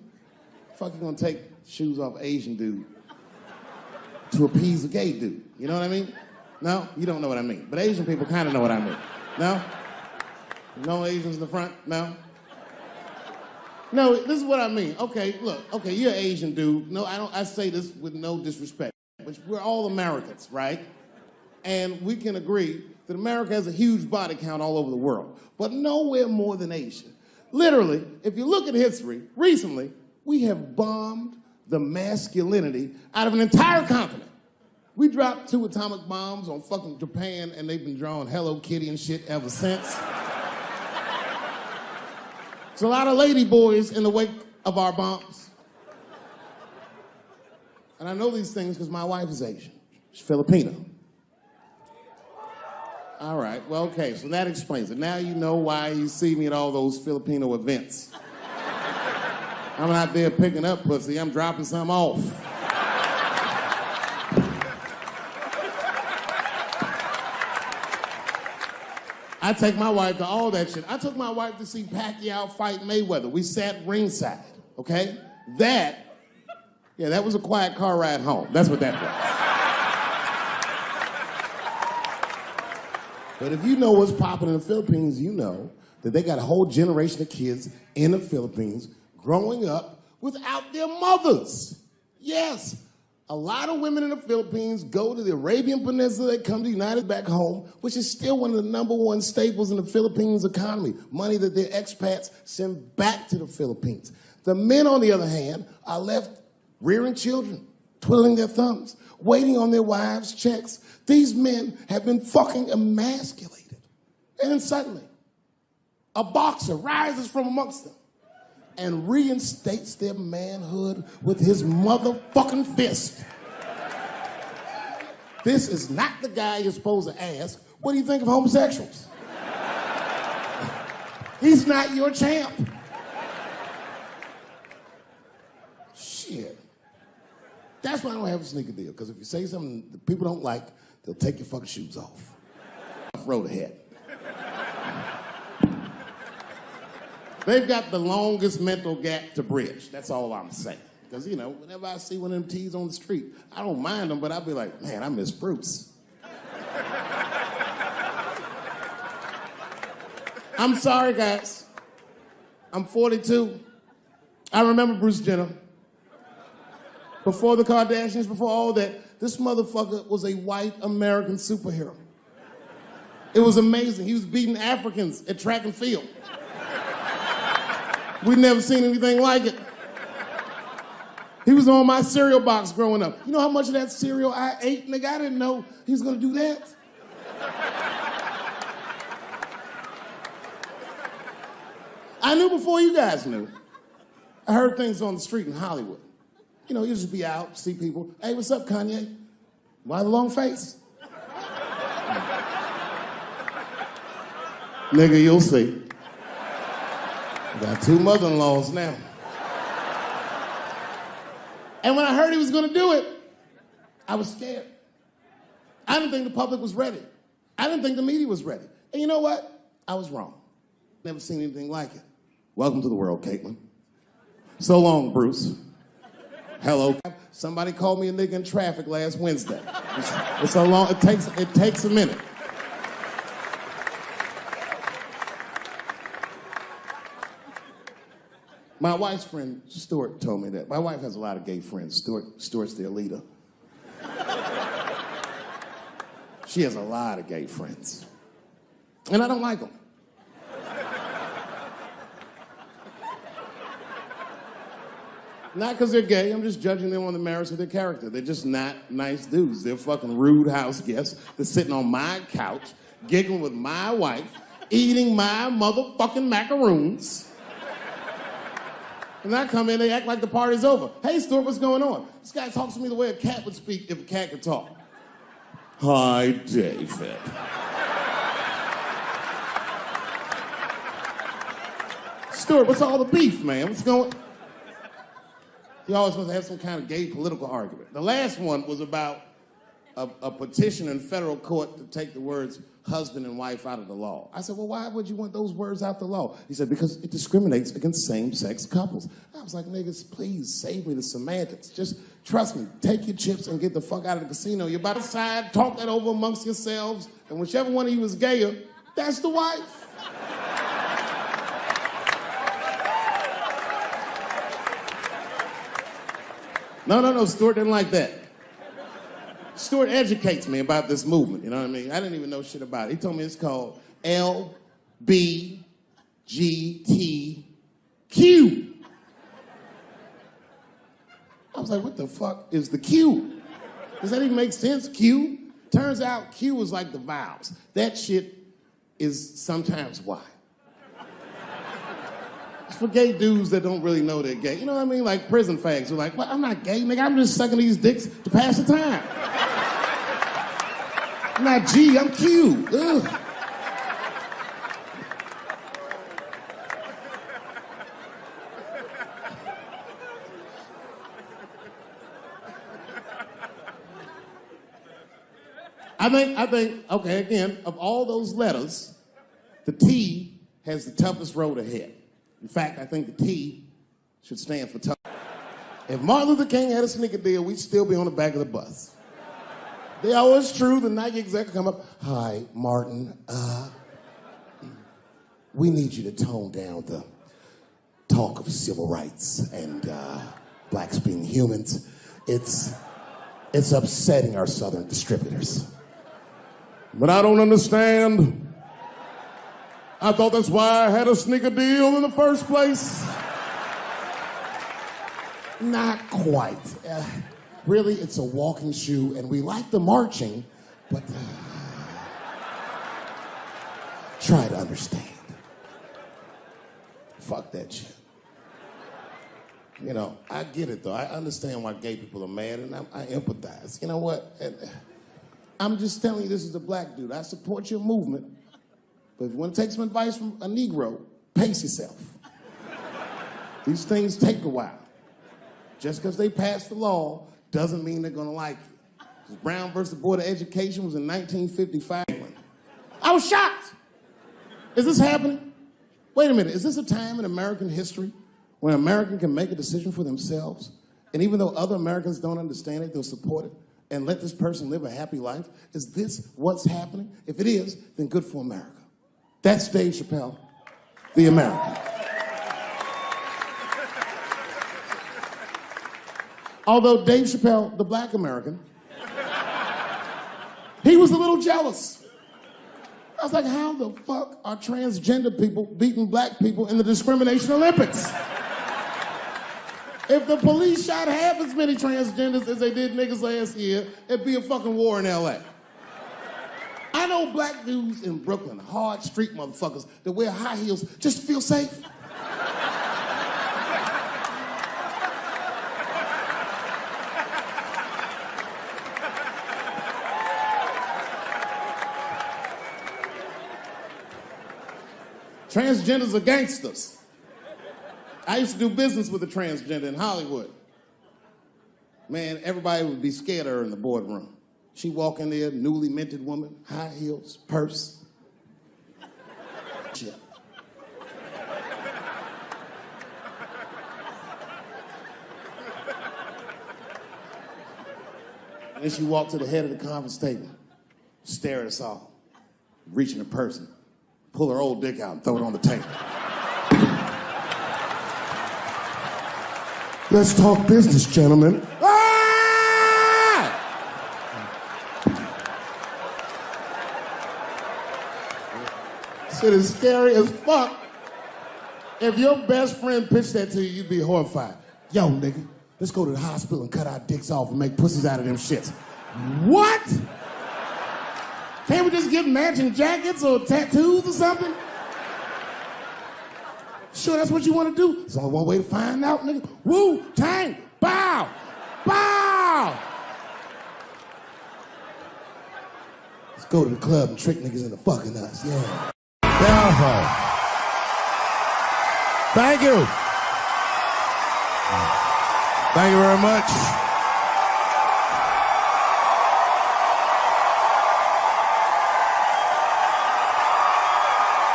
Fuck, you gonna take shoes off Asian dude to appease a gay dude. You know what I mean? No? You don't know what I mean. But Asian people kind of know what I mean. No? No Asians in the front? No? No, this is what I mean. Okay, look, okay, you're an Asian dude. No, I say this with no disrespect. But we're all Americans, right? And we can agree that America has a huge body count all over the world, but nowhere more than Asia. Literally, if you look at history, recently, we have bombed the masculinity out of an entire continent. We dropped 2 atomic bombs on fucking Japan, and they've been drawing Hello Kitty and shit ever since. There's a lot of lady boys in the wake of our bombs. And I know these things because my wife is Asian. She's Filipino. All right, well, okay, so that explains it. Now you know why you see me at all those Filipino events. I'm not there picking up pussy, I'm dropping some off. I take my wife to all that shit. I took my wife to see Pacquiao fight Mayweather. We sat ringside, okay? That was a quiet car ride home. That's what that was. But if you know what's popping in the Philippines, you know that they got a whole generation of kids in the Philippines growing up without their mothers. Yes, a lot of women in the Philippines go to the Arabian Peninsula, they come to the United back home, which is still one of the #1 staples in the Philippines economy, money that their expats send back to the Philippines. The men, on the other hand, are left rearing children, twiddling their thumbs, waiting on their wives' checks. These men have been fucking emasculated. And then suddenly, a boxer rises from amongst them and reinstates their manhood with his motherfucking fist. This is not the guy you're supposed to ask, what do you think of homosexuals? He's not your champ. Shit. That's why I don't have a sneaker deal, because if you say something that people don't like, they'll take your fucking shoes off. Road ahead. They've got the longest mental gap to bridge. That's all I'm saying. Because, you know, whenever I see one of them T's on the street, I don't mind them, but I'll be like, man, I miss Bruce. I'm sorry, guys. I'm 42. I remember Bruce Jenner. Before the Kardashians, before all that, this motherfucker was a white American superhero. It was amazing. He was beating Africans at track and field. We'd never seen anything like it. He was on my cereal box growing up. You know how much of that cereal I ate, nigga? I didn't know he was gonna do that. I knew before you guys knew. I heard things on the street in Hollywood. You know, you just be out, see people. Hey, what's up, Kanye? Why the long face? Nigga, you'll see. I got 2 mother-in-laws now. And when I heard he was gonna do it, I was scared. I didn't think the public was ready. I didn't think the media was ready. And you know what? I was wrong. Never seen anything like it. Welcome to the world, Caitlin. So long, Bruce. Hello. Somebody called me a nigga in traffic last Wednesday. It's a long, it takes a minute. My wife's friend, Stuart, told me that. My wife has a lot of gay friends. Stuart's their leader. She has a lot of gay friends. And I don't like them. Not because they're gay, I'm just judging them on the merits of their character. They're just not nice dudes. They're fucking rude house guests. They're sitting on my couch, giggling with my wife, eating my motherfucking macaroons. And I come in, they act like the party's over. Hey, Stuart, what's going on? This guy talks to me the way a cat would speak if a cat could talk. Hi, David. Stuart, what's all the beef, man? What's going on? He always wants to have some kind of gay political argument. The last one was about a petition in federal court to take the words husband and wife out of the law. I said, well, why would you want those words out the law? He said, because it discriminates against same-sex couples. I was like, niggas, please save me the semantics. Just trust me, take your chips and get the fuck out of the casino. You're about to decide, talk that over amongst yourselves, and whichever one of you is gayer, that's the wife. No, Stuart didn't like that. Stuart educates me about this movement, you know what I mean? I didn't even know shit about it. He told me it's called LBGTQ. I was like, what the fuck is the Q? Does that even make sense, Q? Turns out Q is like the vowels. That shit is sometimes Y. It's for gay dudes that don't really know they're gay. You know what I mean? Like prison fags who are like, well, I'm not gay, nigga. I'm just sucking these dicks to pass the time. I'm not G, I'm Q. Ugh. I think, okay, again, of all those letters, the T has the toughest road ahead. In fact, I think the T should stand for tough. If Martin Luther King had a sneaker deal, we'd still be on the back of the bus. They always true, the Nike exec come up, hi, Martin, we need you to tone down the talk of civil rights and blacks being humans. It's upsetting our southern distributors. But I don't understand. I thought that's why I had a sneaker deal in the first place. Not quite. Really, it's a walking shoe, and we like the marching, but try to understand. Fuck that shit. You know, I get it, though. I understand why gay people are mad, and I empathize. You know what? I'm just telling you this is a black dude. I support your movement, but if you want to take some advice from a Negro, pace yourself. These things take a while. Just because they passed the law doesn't mean they're gonna like you. Brown versus Board of Education was in 1955. I was shocked. Is this happening? Wait a minute, is this a time in American history when an American can make a decision for themselves, and even though other Americans don't understand it, they'll support it and let this person live a happy life? Is this what's happening? If it is, then good for America. That's Dave Chappelle, the American. Although Dave Chappelle, the black American, he was a little jealous. I was like, how the fuck are transgender people beating black people in the discrimination Olympics? If the police shot half as many transgenders as they did niggas last year, it'd be a fucking war in LA. I know black dudes in Brooklyn, hard street motherfuckers that wear high heels just to feel safe. Transgenders are gangsters. I used to do business with a transgender in Hollywood. Man, everybody would be scared of her in the boardroom. She'd walk in there, newly minted woman, high heels, purse. Shit. And then she walked to the head of the conference table, stare at us all, reach in her purse, pull her old dick out and throw it on the table. Let's talk business, gentlemen. Ah! Shit is scary as fuck. If your best friend pitched that to you, you'd be horrified. Yo, nigga, let's go to the hospital and cut our dicks off and make pussies out of them shits. What? Can't we just get matching jackets or tattoos or something? Sure, that's what you want to do? There's only one way to find out, nigga. Wu-Tang, bow, bow. Let's go to the club and trick niggas into fucking us, yeah. Powerful. Thank you. Thank you very much.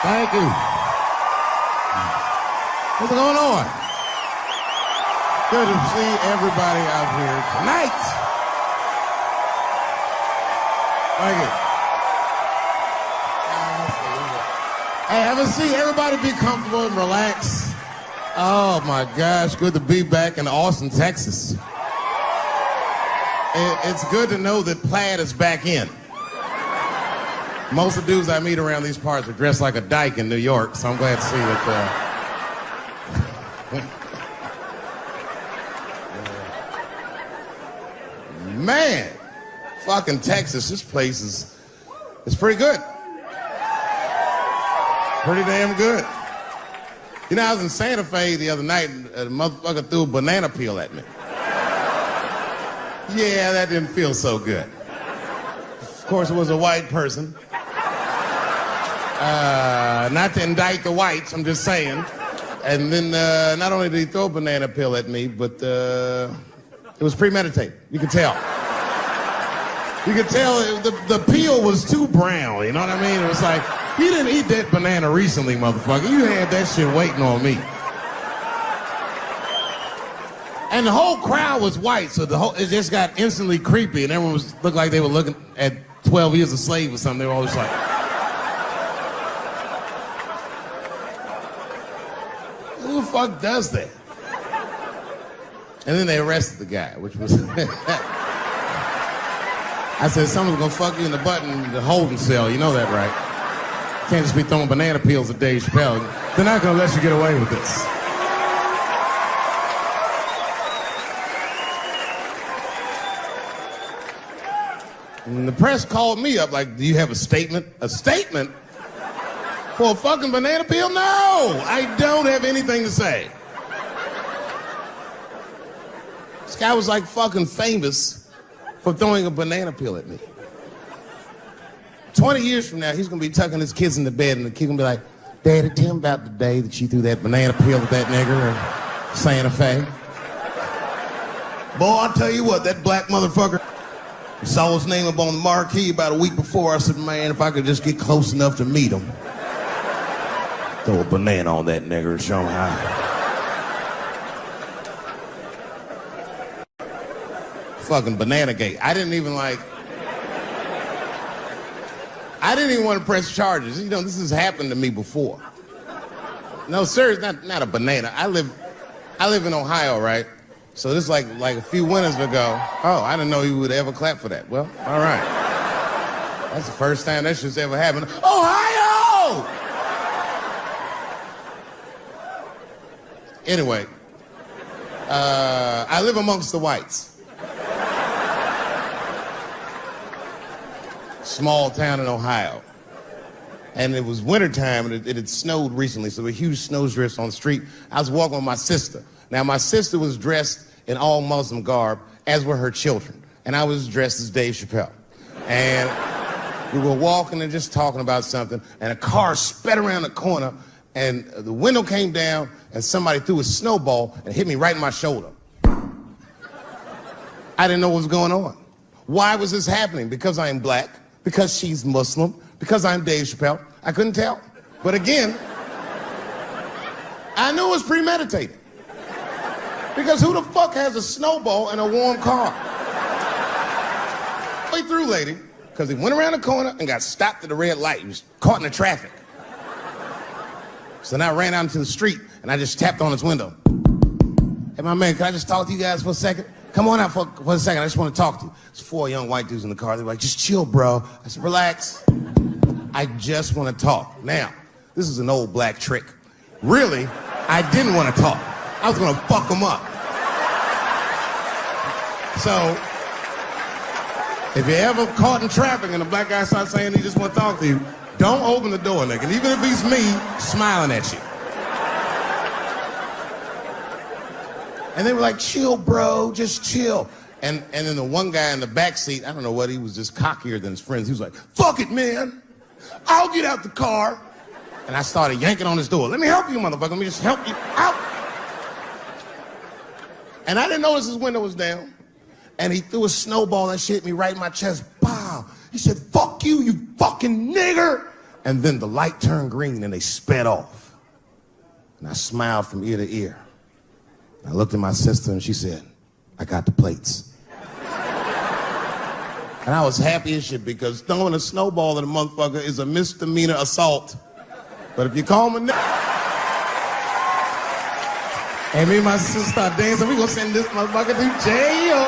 Thank you. What's going on? Good to see everybody out here tonight. Thank you. Hey, have a seat. Everybody be comfortable and relax. Oh my gosh, good to be back in Austin, Texas. It's good to know that plaid is back in. Most of the dudes I meet around these parts are dressed like a dyke in New York, so I'm glad to see that. Man, fucking Texas, this place is pretty good. Pretty damn good. You know, I was in Santa Fe the other night and a motherfucker threw a banana peel at me. Yeah, that didn't feel so good. Of course, it was a white person. Not to indict the whites, I'm just saying. And then not only did he throw a banana peel at me, but it was premeditated. You could tell. You could tell the peel was too brown, you know what I mean? It was like, you didn't eat that banana recently, motherfucker. You had that shit waiting on me. And the whole crowd was white, so it just got instantly creepy, and everyone looked like they were looking at 12 Years a Slave or something. They were always like, who the fuck does that? And then they arrested the guy, which was... I said, someone's gonna fuck you in the butt in the holding cell. You know that, right? Can't just be throwing banana peels at Dave Chappelle. They're not gonna let you get away with this. And the press called me up like, do you have a statement? A statement? For a fucking banana peel? No! I don't have anything to say. This guy was like fucking famous for throwing a banana peel at me. 20 years from now, he's gonna be tucking his kids in the bed and the kid gonna be like, Daddy, tell him about the day that you threw that banana peel at that nigger or Santa Fe. Boy, I'll tell you what, that black motherfucker saw his name up on the marquee about a week before. I said, man, if I could just get close enough to meet him. Throw a banana on that nigger and show him how. Fucking banana gate. I didn't even want to press charges. You know, this has happened to me before. No, sir, it's not a banana. I live in Ohio, right? So this is like a few winters ago. Oh, I didn't know you would ever clap for that. Well, all right. That's the first time that shit's ever happened. Ohio! Anyway, I live amongst the whites. Small town in Ohio. And it was wintertime, and it had snowed recently, so there were huge snowdrifts on the street. I was walking with my sister. Now, my sister was dressed in all Muslim garb, as were her children. And I was dressed as Dave Chappelle. And we were walking and just talking about something, and a car sped around the corner, and the window came down, and somebody threw a snowball and hit me right in my shoulder. I didn't know what was going on. Why was this happening? Because I am black, because she's Muslim, because I'm Dave Chappelle. I couldn't tell. But again, I knew it was premeditated. Because who the fuck has a snowball in a warm car? Way through, lady, because he went around the corner and got stopped at the red light. He was caught in the traffic. So then I ran out into the street and I just tapped on his window. Hey, my man, can I just talk to you guys for a second? Come on out for a second. I just want to talk to you. There's 4 young white dudes in the car. They were like, just chill, bro. I said, relax. I just want to talk. Now, this is an old black trick. Really, I didn't want to talk. I was going to fuck them up. So, if you're ever caught in traffic and a black guy starts saying he just want to talk to you, don't open the door, nigga. Even if he's me, smiling at you. And they were like, chill, bro, just chill. And then the one guy in the back seat, I don't know what, he was just cockier than his friends. He was like, fuck it, man. I'll get out the car. And I started yanking on his door. Let me help you, motherfucker. Let me just help you out. And I didn't notice his window was down. And he threw a snowball and shit hit me right in my chest. Pow. He said, fuck you, you fucking nigger. And then the light turned green and they sped off. And I smiled from ear to ear. I looked at my sister and she said, I got the plates. And I was happy as shit because throwing a snowball at a motherfucker is a misdemeanor assault. But if you call me and me and my sister start dancing, we gonna send this motherfucker to jail.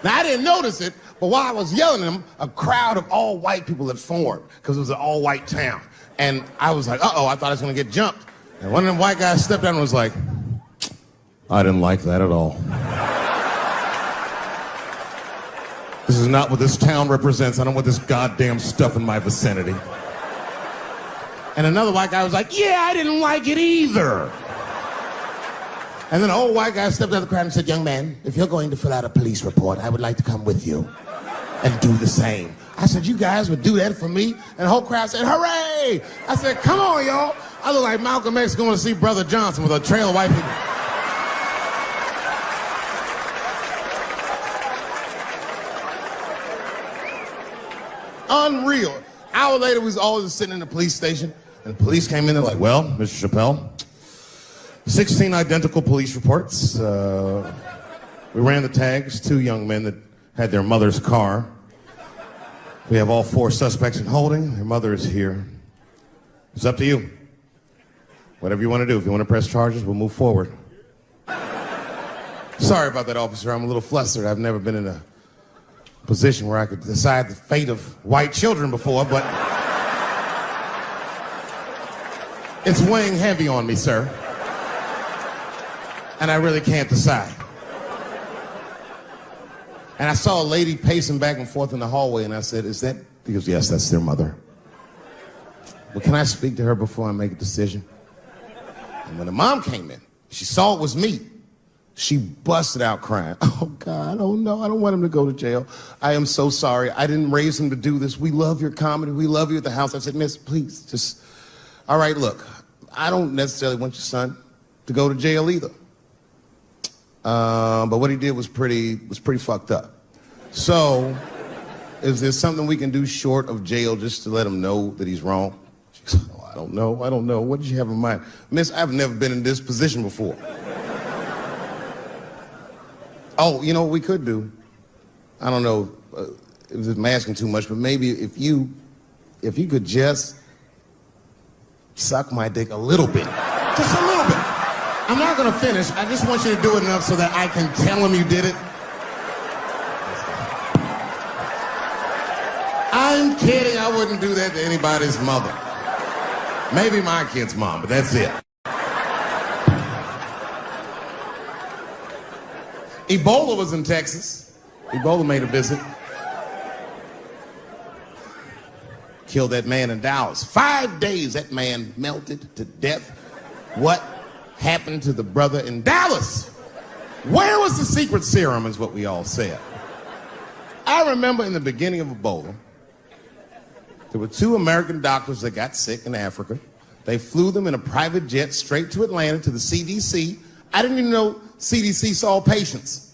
Now I didn't notice it, but while I was yelling at him, a crowd of all white people had formed because it was an all white town. And I was like, uh-oh, I thought I was gonna get jumped. And one of them white guys stepped down and was like, I didn't like that at all. This is not what this town represents. I don't want this goddamn stuff in my vicinity. And another white guy was like, yeah, I didn't like it either. And then an old white guy stepped out of the crowd and said, young man, if you're going to fill out a police report, I would like to come with you and do the same. I said, you guys would do that for me? And the whole crowd said, hooray! I said, come on, y'all. I look like Malcolm X going to see Brother Johnson with a trail of white people. Unreal. Hour later, we was all just sitting in the police station, and the police came in. They're like, well, Mr. Chappelle, 16 identical police reports. We ran the tags, 2 young men that had their mother's car. We have all 4 suspects in holding. Their mother is here. It's up to you. Whatever you want to do. If you want to press charges, we'll move forward. Sorry about that, officer. I'm a little flustered. I've never been in a position where I could decide the fate of white children before, but it's weighing heavy on me, sir. And I really can't decide. And I saw a lady pacing back and forth in the hallway, and I said, is that? He goes, yes, that's their mother. Well, can I speak to her before I make a decision? And when the mom came in, she saw it was me. She busted out crying. Oh, God, oh, no, I don't want him to go to jail. I am so sorry. I didn't raise him to do this. We love your comedy. We love you at the house. I said, miss, please, just, all right, look, I don't necessarily want your son to go to jail either. But what he did was pretty fucked up. So, is there something we can do short of jail just to let him know that he's wrong? She said, oh, I don't know. What did you have in mind? Miss, I've never been in this position before. Oh, you know what we could do? I don't know if I'm asking too much, but maybe if you could just suck my dick a little bit. Just a little bit. I'm not gonna finish. I just want you to do it enough so that I can tell him you did it. I'm kidding. I wouldn't do that to anybody's mother. Maybe my kid's mom, but that's it. Ebola was in Texas. Ebola made a visit. Killed that man in Dallas. 5 days, that man melted to death. What happened to the brother in Dallas? Where was the secret serum, is what we all said. I remember in the beginning of Ebola, there were 2 American doctors that got sick in Africa. They flew them in a private jet straight to Atlanta to the CDC. I didn't even know CDC saw patients.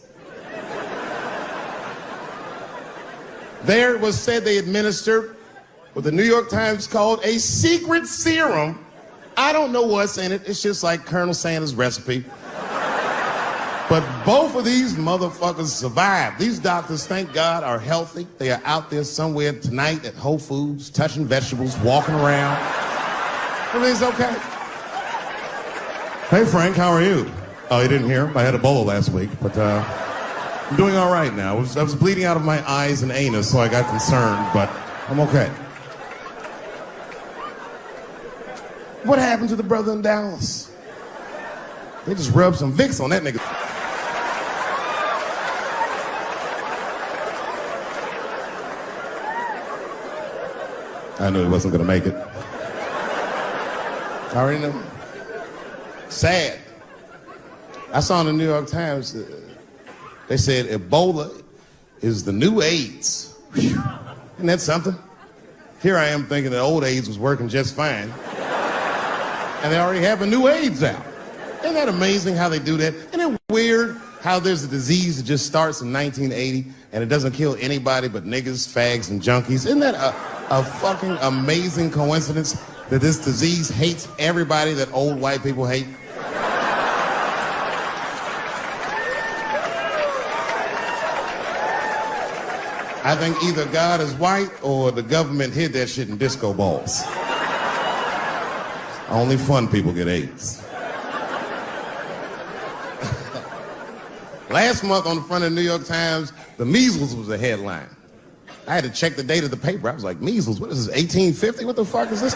There it was said they administered what the New York Times called a secret serum. I don't know what's in it. It's just like Colonel Sanders' recipe. But both of these motherfuckers survived. These doctors, thank God, are healthy. They are out there somewhere tonight at Whole Foods, touching vegetables, walking around. Everything's okay. Hey, Frank, how are you? Oh, you didn't hear? I had Ebola last week, but I'm doing all right now. I was bleeding out of my eyes and anus, so I got concerned, but I'm okay. What happened to the brother in Dallas? They just rubbed some Vicks on that nigga. I knew he wasn't gonna make it. I already knew. Sad. I saw in the New York Times, they said Ebola is the new AIDS. Whew. Isn't that something? Here I am thinking that old AIDS was working just fine. And they already have a new AIDS out. Isn't that amazing how they do that? Isn't it weird how there's a disease that just starts in 1980 and it doesn't kill anybody but niggas, fags, and junkies? Isn't that a fucking amazing coincidence that this disease hates everybody that old white people hate? I think either God is white or the government hid that shit in disco balls. Only fun people get AIDS. Last month on the front of the New York Times, the measles was a headline. I had to check the date of the paper. I was like, measles, what is this, 1850? What the fuck is this?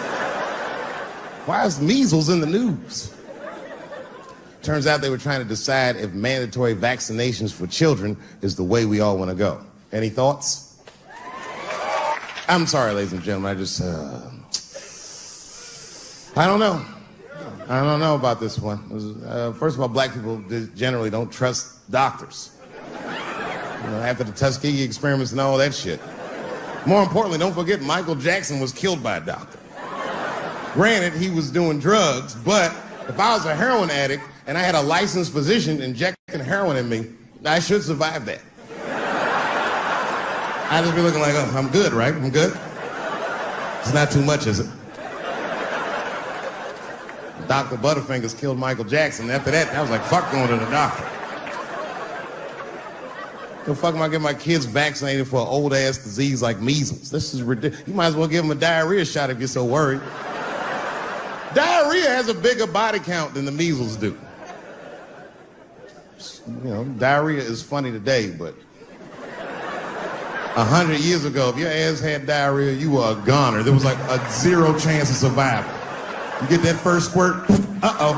Why is measles in the news? Turns out they were trying to decide if mandatory vaccinations for children is the way we all want to go. Any thoughts? I'm sorry, ladies and gentlemen, I don't know. I don't know about this one. First of all, black people generally don't trust doctors. You know, after the Tuskegee experiments and all that shit. More importantly, don't forget Michael Jackson was killed by a doctor. Granted, he was doing drugs, but if I was a heroin addict and I had a licensed physician injecting heroin in me, I should survive that. I'd just be looking like, oh, I'm good, right? I'm good? It's not too much, is it? Dr. Butterfingers killed Michael Jackson. After that, I was like, fuck going to the doctor. The fuck am I getting my kids vaccinated for an old-ass disease like measles? This is ridiculous. You might as well give them a diarrhea shot if you're so worried. Diarrhea has a bigger body count than the measles do. You know, diarrhea is funny today, but 100 years ago, if your ass had diarrhea, you were a goner. There was like a 0 chance of survival. You get that first squirt, uh-oh.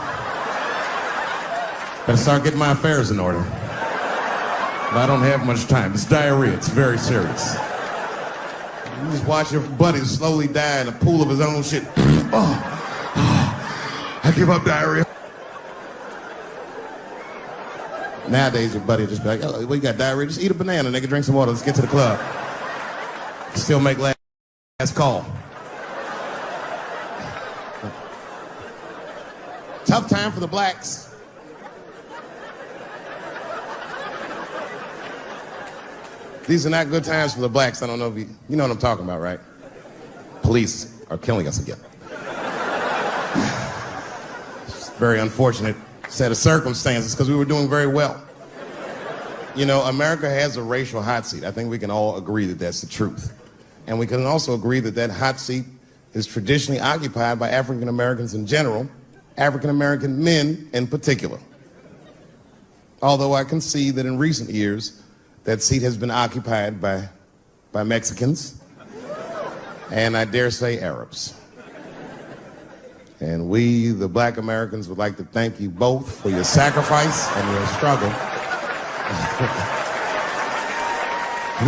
Better start getting my affairs in order. But I don't have much time. It's diarrhea. It's very serious. You just watch your buddy slowly die in a pool of his own shit. I give up diarrhea. Nowadays, your buddy just be like, oh, well, you got diarrhea? Just eat a banana, nigga, drink some water, let's get to the club. Still make last call. Tough time for the blacks. These are not good times for the blacks. I don't know if you know what I'm talking about, right? Police are killing us again. It's a very unfortunate set of circumstances because we were doing very well. You know, America has a racial hot seat. I think we can all agree that that's the truth. And we can also agree that that hot seat is traditionally occupied by African Americans in general, African American men in particular. Although I can see that in recent years, that seat has been occupied by Mexicans, and I dare say Arabs. And we, the black Americans, would like to thank you both for your sacrifice and your struggle.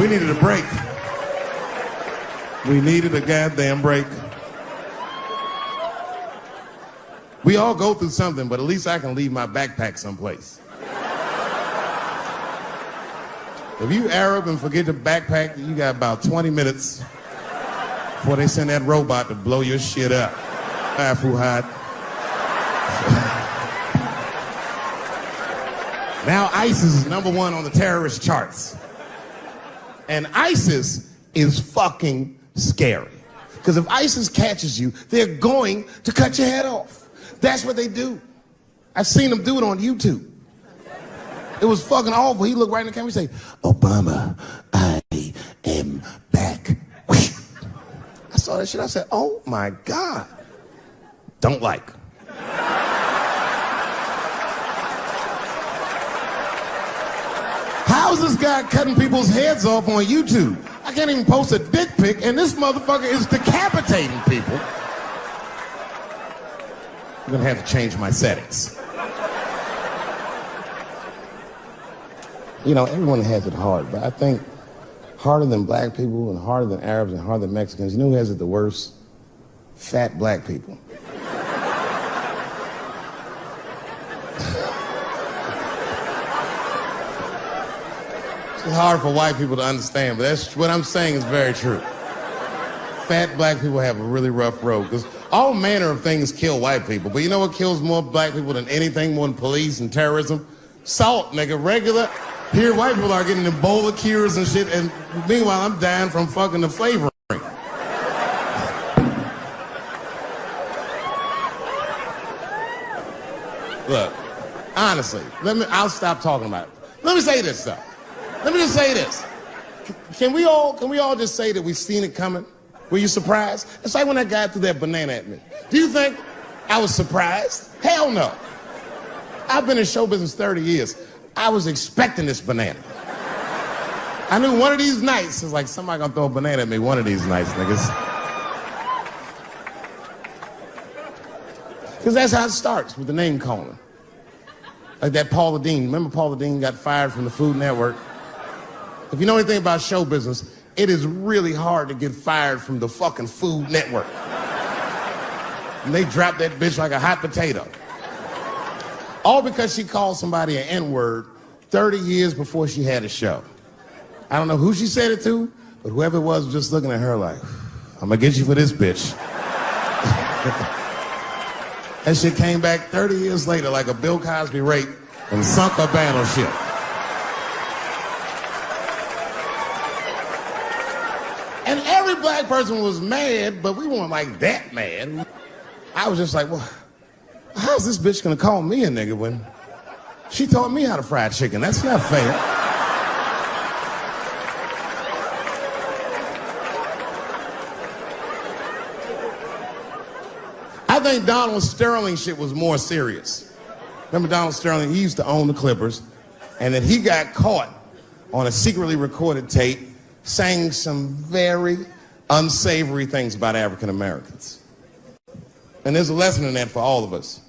We needed a break. We needed a goddamn break. We all go through something, but at least I can leave my backpack someplace. If you Arab and forget your backpack, you got about 20 minutes before they send that robot to blow your shit up. Fuhad. Now ISIS is #1 on the terrorist charts. And ISIS is fucking scary. Because if ISIS catches you, they're going to cut your head off. That's what they do. I've seen them do it on YouTube. It was fucking awful. He looked right in the camera and say, Obama, I am back. I saw that shit. I said, oh my God. Don't like. How is this guy cutting people's heads off on YouTube? I can't even post a dick pic, and this motherfucker is decapitating people. I'm gonna have to change my settings. You know, everyone has it hard, but I think harder than black people and harder than Arabs and harder than Mexicans, you know who has it the worst? Fat black people. It's hard for white people to understand, but that's what I'm saying is very true. Fat black people have a really rough road because all manner of things kill white people, but you know what kills more black people than anything, more than police and terrorism? Salt, nigga, regular. Here, white people are getting Ebola cures and shit, and meanwhile, I'm dying from fucking the flavoring. Look, honestly, I'll stop talking about it. Let me say this, though. Let me just say this. Can we all just say that we've seen it coming? Were you surprised? It's like when that guy threw that banana at me. Do you think I was surprised? Hell no. I've been in show business 30 years. I was expecting this banana. I knew one of these nights, it's like somebody gonna throw a banana at me one of these nights, niggas. Because that's how it starts, with the name calling. Like that Paula Deen. Remember Paula Deen got fired from the Food Network? If you know anything about show business, it is really hard to get fired from the fucking Food Network. And they dropped that bitch like a hot potato. All because she called somebody an N-word 30 years before she had a show. I don't know who she said it to, but whoever it was just looking at her like, I'm gonna get you for this bitch. That shit came back 30 years later like a Bill Cosby rape and sunk a battleship. And every black person was mad, but we weren't like that mad. I was just like, well, how's this bitch gonna call me a nigga when she taught me how to fry chicken? That's not fair. I think Donald Sterling shit was more serious. Remember Donald Sterling? He used to own the Clippers, and then he got caught on a secretly recorded tape saying some very unsavory things about African Americans. And there's a lesson in that for all of us.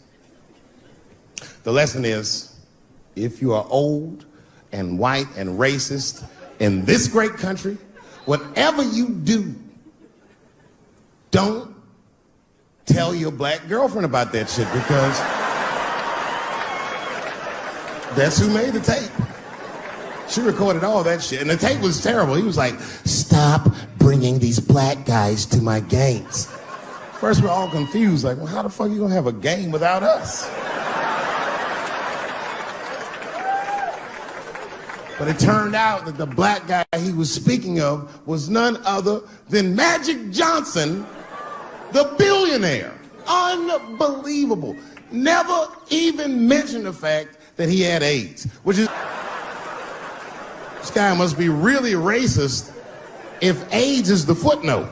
The lesson is, if you are old and white and racist in this great country, whatever you do, don't tell your black girlfriend about that shit, because That's who made the tape. She recorded all that shit, and the tape was terrible. He was like, "Stop bringing these black guys to my games." First, we're all confused, like, well, how the fuck are you gonna have a game without us? But it turned out that the black guy he was speaking of was none other than Magic Johnson, the billionaire. Unbelievable. Never even mentioned the fact that he had AIDS, which is... This guy must be really racist if AIDS is the footnote.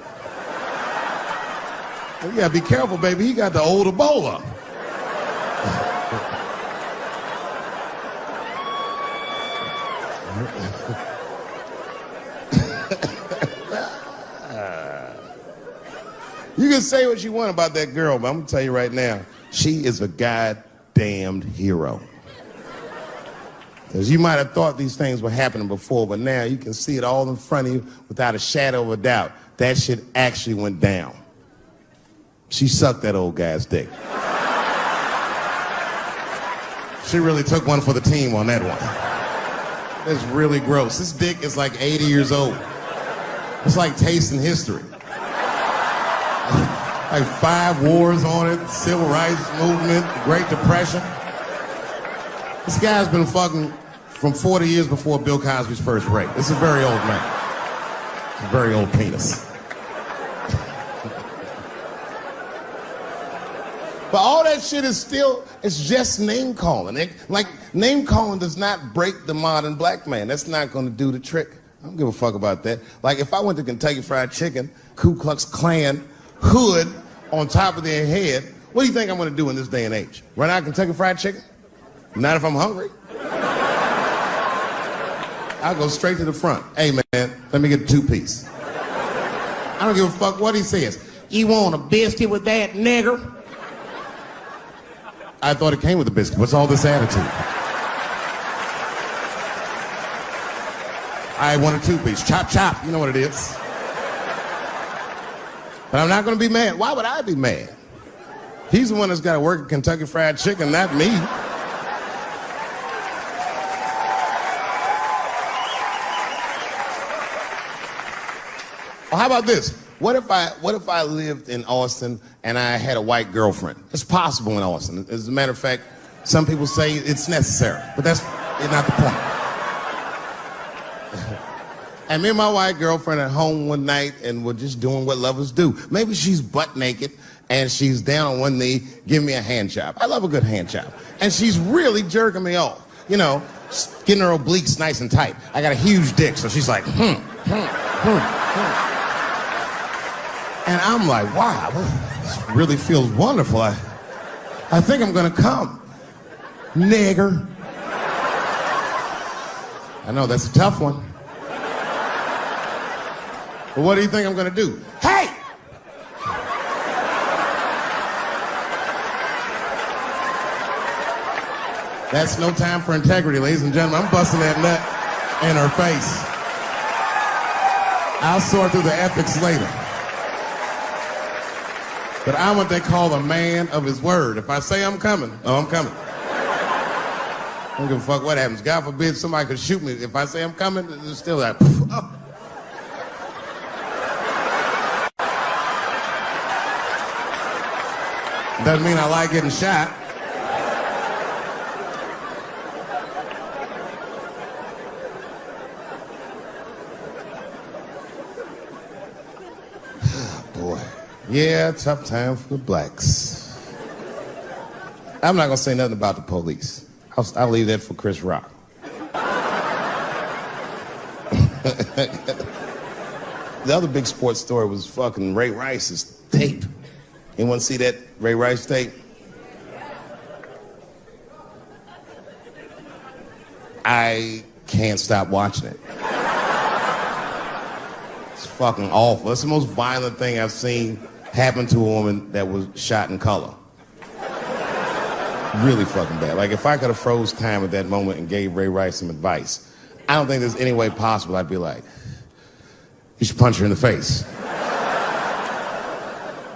Well, you gotta be careful, baby. He got the old Ebola. You can say what you want about that girl, but I'm gonna tell you right now, she is a goddamned hero. Because you might have thought these things were happening before, but now you can see it all in front of you without a shadow of a doubt. That shit actually went down. She sucked that old guy's dick. She really took one for the team on that one. That's really gross. This dick is like 80 years old. It's like tasting history. Like 5 wars on it, civil rights movement, Great Depression. This guy's been fucking from 40 years before Bill Cosby's first rape. This is a very old man. It's a very old penis. But all that shit is still, it's just name calling. Like, name calling does not break the modern black man. That's not gonna do the trick. I don't give a fuck about that. Like, if I went to Kentucky Fried Chicken, Ku Klux Klan, hood on top of their head, what do you think I'm gonna do in this day and age? Run out Kentucky Fried Chicken? Not if I'm hungry. I'll go straight to the front. Hey man, let me get a 2-piece. I don't give a fuck what he says. You want a biscuit with that, nigger? I thought it came with a biscuit. What's all this attitude? I want a 2-piece. Chop, chop. You know what it is. But I'm not going to be mad. Why would I be mad? He's the one that's got to work at Kentucky Fried Chicken, not me. Well, how about this? What if I lived in Austin and I had a white girlfriend? It's possible in Austin. As a matter of fact, some people say it's necessary, but that's not the point. And me and my white girlfriend at home one night and we're just doing what lovers do. Maybe she's butt naked and she's down on one knee giving me a hand job. I love a good hand job. And she's really jerking me off. You know, getting her obliques nice and tight. I got a huge dick, so she's like, And I'm like, wow, this really feels wonderful. I think I'm gonna come. Nigger. I know, that's a tough one. But what do you think I'm gonna do? Hey! That's no time for integrity, ladies and gentlemen. I'm busting that nut in her face. I'll sort through the ethics later. But I'm what they call a man of his word. If I say I'm coming, oh, I'm coming. I don't give a fuck what happens. God forbid somebody could shoot me. If I say I'm coming, it's still that. Oh. Doesn't mean I like getting shot. Boy. Yeah, tough time for the blacks. I'm not gonna say nothing about the police. I'll leave that for Chris Rock. The other big sports story was fucking Ray Rice's tape. Anyone see that Ray Rice tape? I can't stop watching it. It's fucking awful. It's the most violent thing I've seen happen to a woman that was shot in color. Really fucking bad. Like, if I could have froze time at that moment and gave Ray Rice some advice, I don't think there's any way possible I'd be like, you should punch her in the face.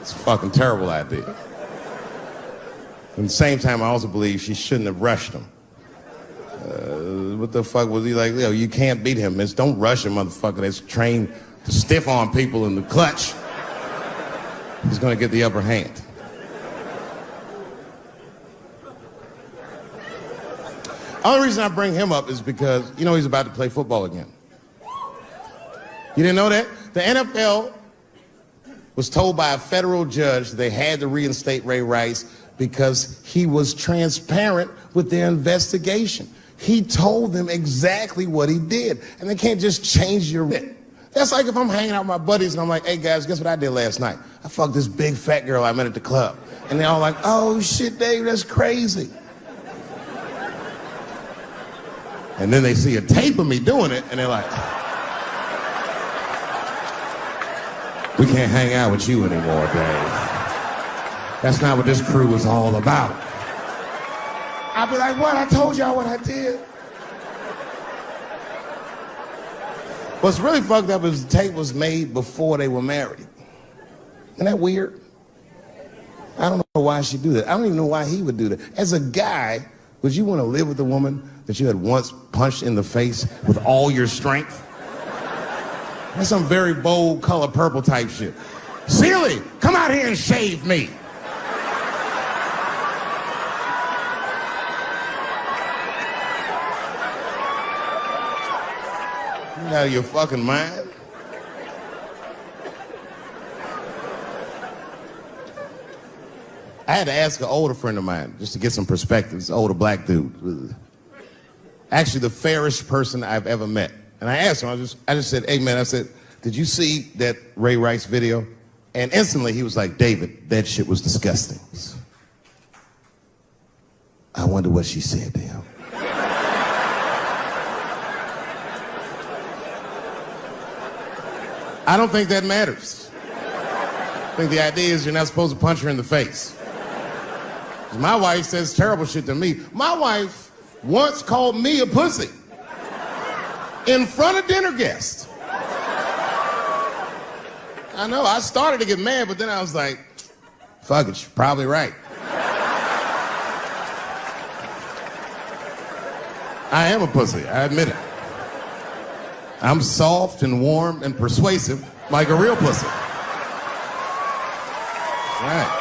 It's a fucking terrible idea. At the same time, I also believe she shouldn't have rushed him. What the fuck was he like? Yo, you can't beat him, miss. Don't rush a motherfucker that's trained to stiff arm people in the clutch. He's gonna get the upper hand. Only reason I bring him up is because, you know, he's about to play football again. You didn't know that? The NFL was told by a federal judge they had to reinstate Ray Rice because he was transparent with their investigation. He told them exactly what he did, and they can't just change your wit. That's like if I'm hanging out with my buddies and I'm like, hey guys, guess what I did last night? I fucked this big fat girl I met at the club. And they're all like, oh shit, Dave, that's crazy. And then they see a tape of me doing it, and they're like, we can't hang out with you anymore, Dave. That's not what this crew is all about. I'll be like, what? I told y'all what I did. What's really fucked up is the tape was made before they were married. Isn't that weird? I don't know why she do that. I don't even know why he would do that. As a guy, would you want to live with a woman that you had once punched in the face with all your strength? That's some very bold color purple type shit. Sealy, come out here and shave me. You out of your fucking mind? I had to ask an older friend of mine just to get some perspective. This older black dude. Actually, the fairest person I've ever met. And I asked him, I just said, hey man, I said, did you see that Ray Rice video? And instantly he was like, David, that shit was disgusting. I wonder what she said to him. I don't think that matters. I think the idea is you're not supposed to punch her in the face. My wife says terrible shit to me. My wife once called me a pussy in front of dinner guests. I know, I started to get mad, but then I was like, fuck it, she's probably right. I am a pussy, I admit it. I'm soft and warm and persuasive like a real pussy. Right.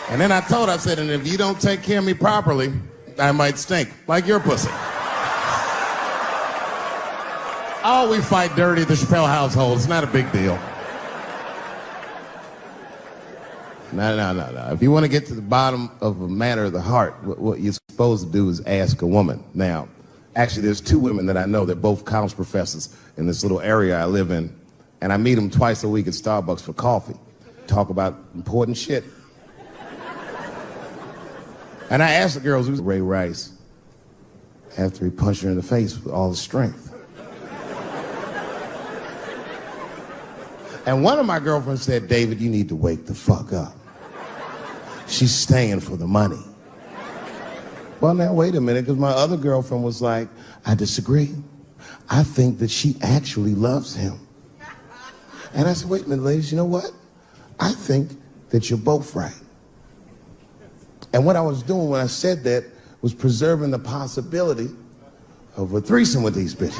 And then I told her, I said, and if you don't take care of me properly, I might stink like your pussy. Oh, we fight dirty at the Chappelle household. It's not a big deal. No. If you want to get to the bottom of a matter of the heart, what you're supposed to do is ask a woman. Now, actually, there's two women that I know. They're both college professors in this little area I live in. And I meet them twice a week at Starbucks for coffee. Talk about important shit. And I asked the girls, who's Ray Rice? After he punched her in the face with all his strength. And one of my girlfriends said, David, you need to wake the fuck up. She's staying for the money. Well, now, wait a minute, because my other girlfriend was like, I disagree. I think that she actually loves him. And I said, wait a minute, ladies, you know what? I think that you're both right. And what I was doing when I said that was preserving the possibility of a threesome with these bitches.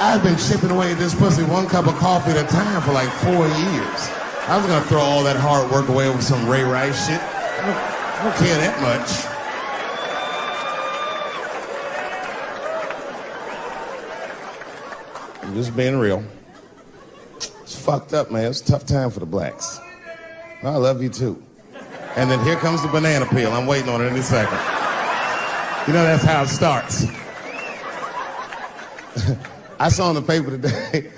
I've been chipping away at this pussy one cup of coffee at a time for like 4 years. I was gonna throw all that hard work away with some Ray Rice shit. I don't care that much. I'm just being real. It's fucked up, man. It's a tough time for the blacks. I love you too. And then here comes the banana peel. I'm waiting on it any second. You know that's how it starts. I saw in the paper today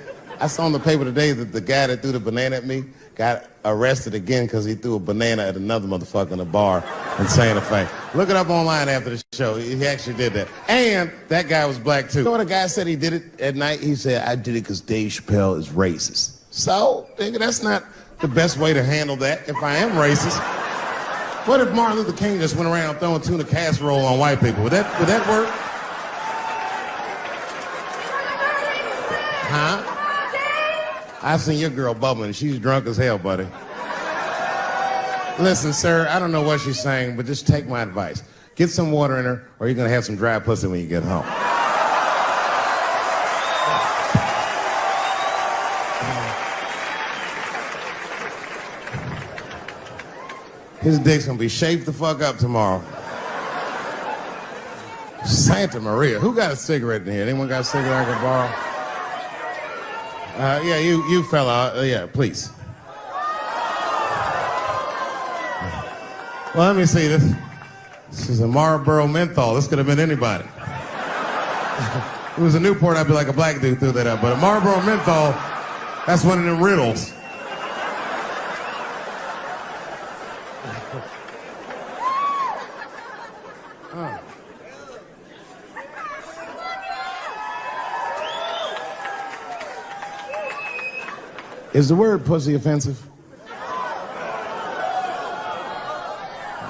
that the guy that threw the banana at me got arrested again because he threw a banana at another motherfucker in a bar in Santa Fe. Look it up online after the show. He actually did that. And that guy was black too. You know what the guy said he did it at night? He said, I did it because Dave Chappelle is racist. So, nigga, that's not the best way to handle that if I am racist. What if Martin Luther King just went around throwing tuna casserole on white people? Would that work? Huh? I seen your girl bubbling. She's drunk as hell, buddy. Listen, sir, I don't know what she's saying, but just take my advice. Get some water in her, or you're gonna have some dry pussy when you get home. His dick's gonna be shaped the fuck up tomorrow. Santa Maria. Who got a cigarette in here? Anyone got a cigarette I can borrow? Yeah, you fella. Yeah, please. Well, let me see this. This is a Marlboro menthol. This could have been anybody. If it was a Newport, I'd be like a black dude threw that up. But a Marlboro menthol, that's one of them riddles. Is the word pussy offensive?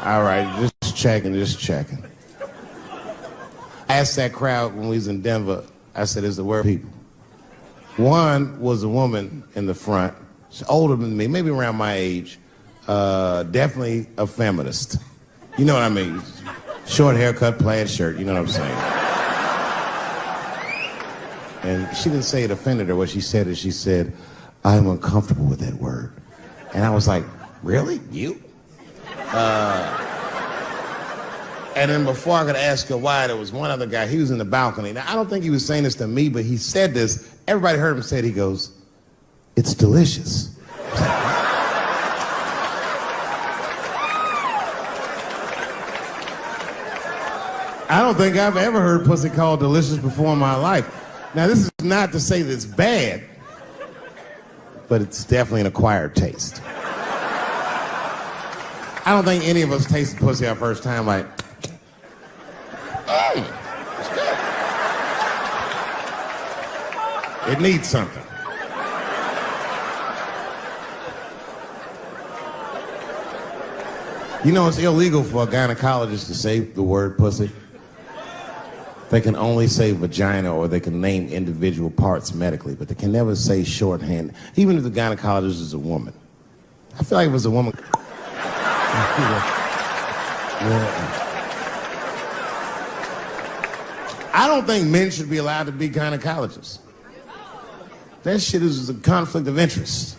All right, just checking. I asked that crowd when we was in Denver, I said, is the word people? One was a woman in the front, she's older than me, maybe around my age, definitely a feminist. You know what I mean? Short haircut, plaid shirt, you know what I'm saying? And she didn't say it offended her. What she said is she said, I'm uncomfortable with that word. And I was like, really? You? And then before I could ask her why, there was one other guy, he was in the balcony. Now, I don't think he was saying this to me, but he said this. Everybody heard him say it. He goes, it's delicious. I don't think I've ever heard pussy called delicious before in my life. Now, this is not to say that it's bad, but it's definitely an acquired taste. I don't think any of us tasted pussy our first time like, hey, it's good. It needs something. You know, it's illegal for a gynecologist to say the word pussy. They can only say vagina, or they can name individual parts medically, but they can never say shorthand, even if the gynecologist is a woman. I feel like if it was a woman. I don't think men should be allowed to be gynecologists. That shit is a conflict of interest.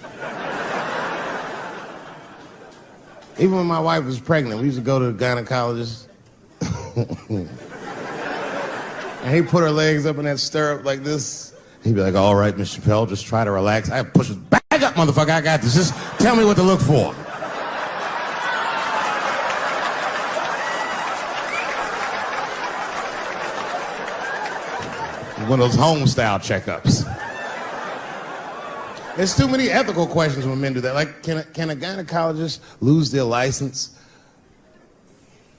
Even when my wife was pregnant, we used to go to the gynecologist. And he put her legs up in that stirrup like this. He'd be like, all right, Miss Chappelle, just try to relax. I push it back up, motherfucker, I got this. Just tell me what to look for. One of those home-style checkups. There's too many ethical questions when men do that. Like, can a gynecologist lose their license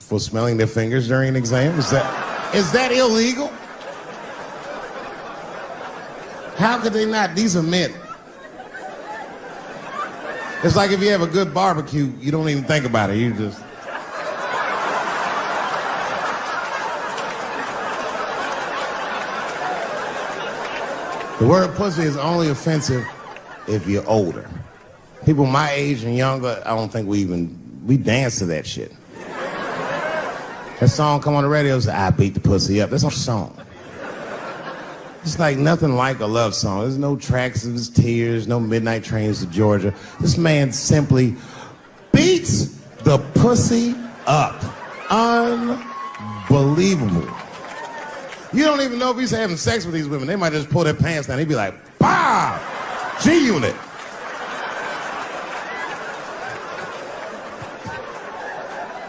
for smelling their fingers during an exam? Is that illegal? How could they not? These are men. It's like if you have a good barbecue, you don't even think about it. You just... The word pussy is only offensive if you're older. People my age and younger, I don't think we dance to that shit. That song come on the radio, say, I beat the pussy up. That's a song. It's like nothing like a love song. There's no tracks, there's tears, no midnight trains to Georgia. This man simply beats the pussy up. Unbelievable. You don't even know if he's having sex with these women. They might just pull their pants down. He'd be like, bah! G-Unit.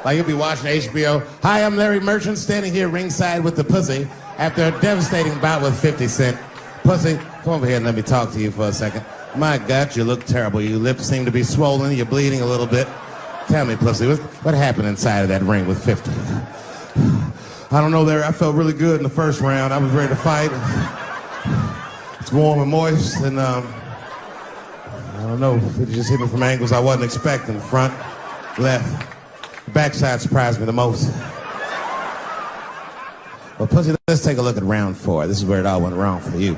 Like you'll be watching HBO. Hi, I'm Larry Merchant, standing here ringside with the pussy after a devastating bout with 50 Cent. Pussy, come over here and let me talk to you for a second. My God, you look terrible. Your lips seem to be swollen. You're bleeding a little bit. Tell me, pussy, what happened inside of that ring with 50? I don't know, Larry. I felt really good in the first round. I was ready to fight. It's warm and moist, and I don't know. It just hit me from angles I wasn't expecting. Front, left. Backside surprised me the most. Well, pussy, let's take a look at round 4. This is where it all went wrong for you.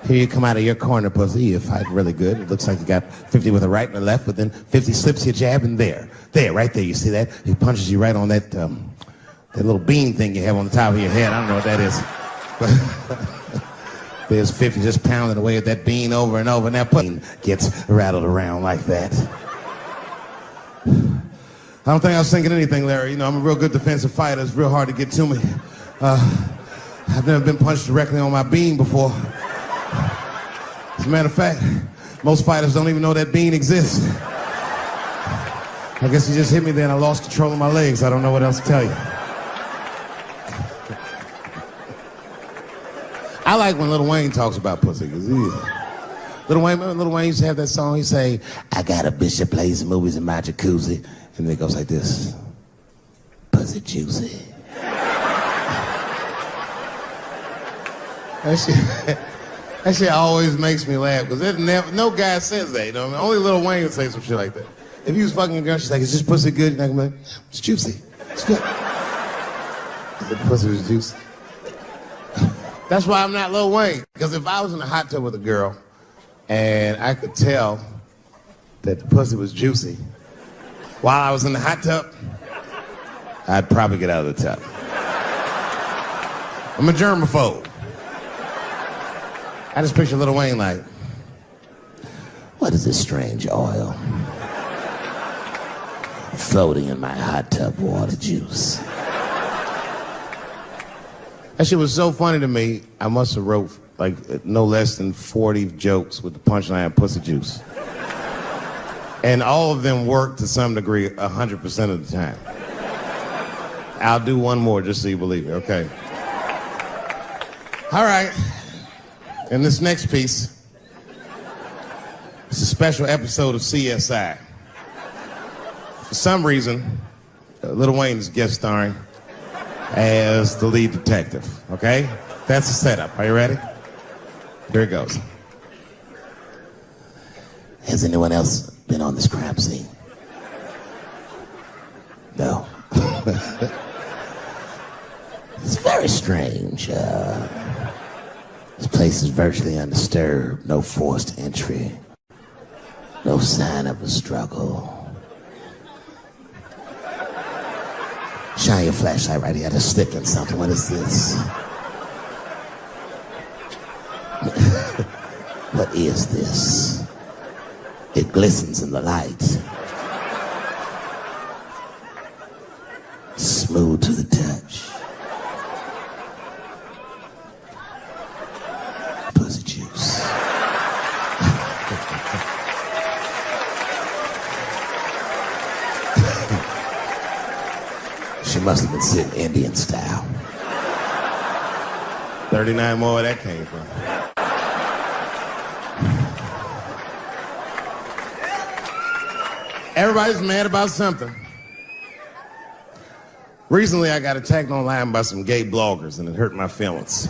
Here you come out of your corner, pussy. You fight really good. It looks like you got 50 with a right and a left, but then 50 slips you a jab, and there, right there. You see that? He punches you right on that that little bean thing you have on the top of your head. I don't know what that is. There's 50 just pounding away at that bean over and over, and that pussy gets rattled around like that. I don't think I was thinking anything, Larry. You know, I'm a real good defensive fighter. It's real hard to get to me. I've never been punched directly on my bean before. As a matter of fact, most fighters don't even know that bean exists. I guess he just hit me there and I lost control of my legs. I don't know what else to tell you. I like when Lil Wayne talks about pussy. Lil Wayne used to have that song. He'd say, I got a bitch that plays movies in my jacuzzi. And then it goes like this. Pussy juicy. That shit always makes me laugh, because no guy says that, you know what I mean? Only Lil Wayne would say some shit like that. If he was fucking a girl, she's like, is this pussy good? And I'm like, it's juicy. It's good. The pussy was juicy. That's why I'm not Lil Wayne, because if I was in a hot tub with a girl and I could tell that the pussy was juicy while I was in the hot tub, I'd probably get out of the tub. I'm a germaphobe. I just picture Lil Wayne like, what is this strange oil floating in my hot tub water juice? That shit was so funny to me, I must have wrote like no less than 40 jokes with the punchline pussy juice. And all of them worked to some degree 100% of the time. I'll do one more just so you believe it, okay? All right. And this next piece, it's a special episode of CSI. For some reason, Lil Wayne is guest starring as the lead detective, okay? That's the setup. Are you ready? Here it goes. Has anyone else been on this crime scene? No. It's very strange. This place is virtually undisturbed, no forced entry, no sign of a struggle. Shine your flashlight right here. I just slipped in something. What is this? What is this? It glistens in the light. Smooth to the touch. Pussy juice. She must have been sitting Indian style. 39 more where that came from. Everybody's mad about something. Recently, I got attacked online by some gay bloggers, and it hurt my feelings.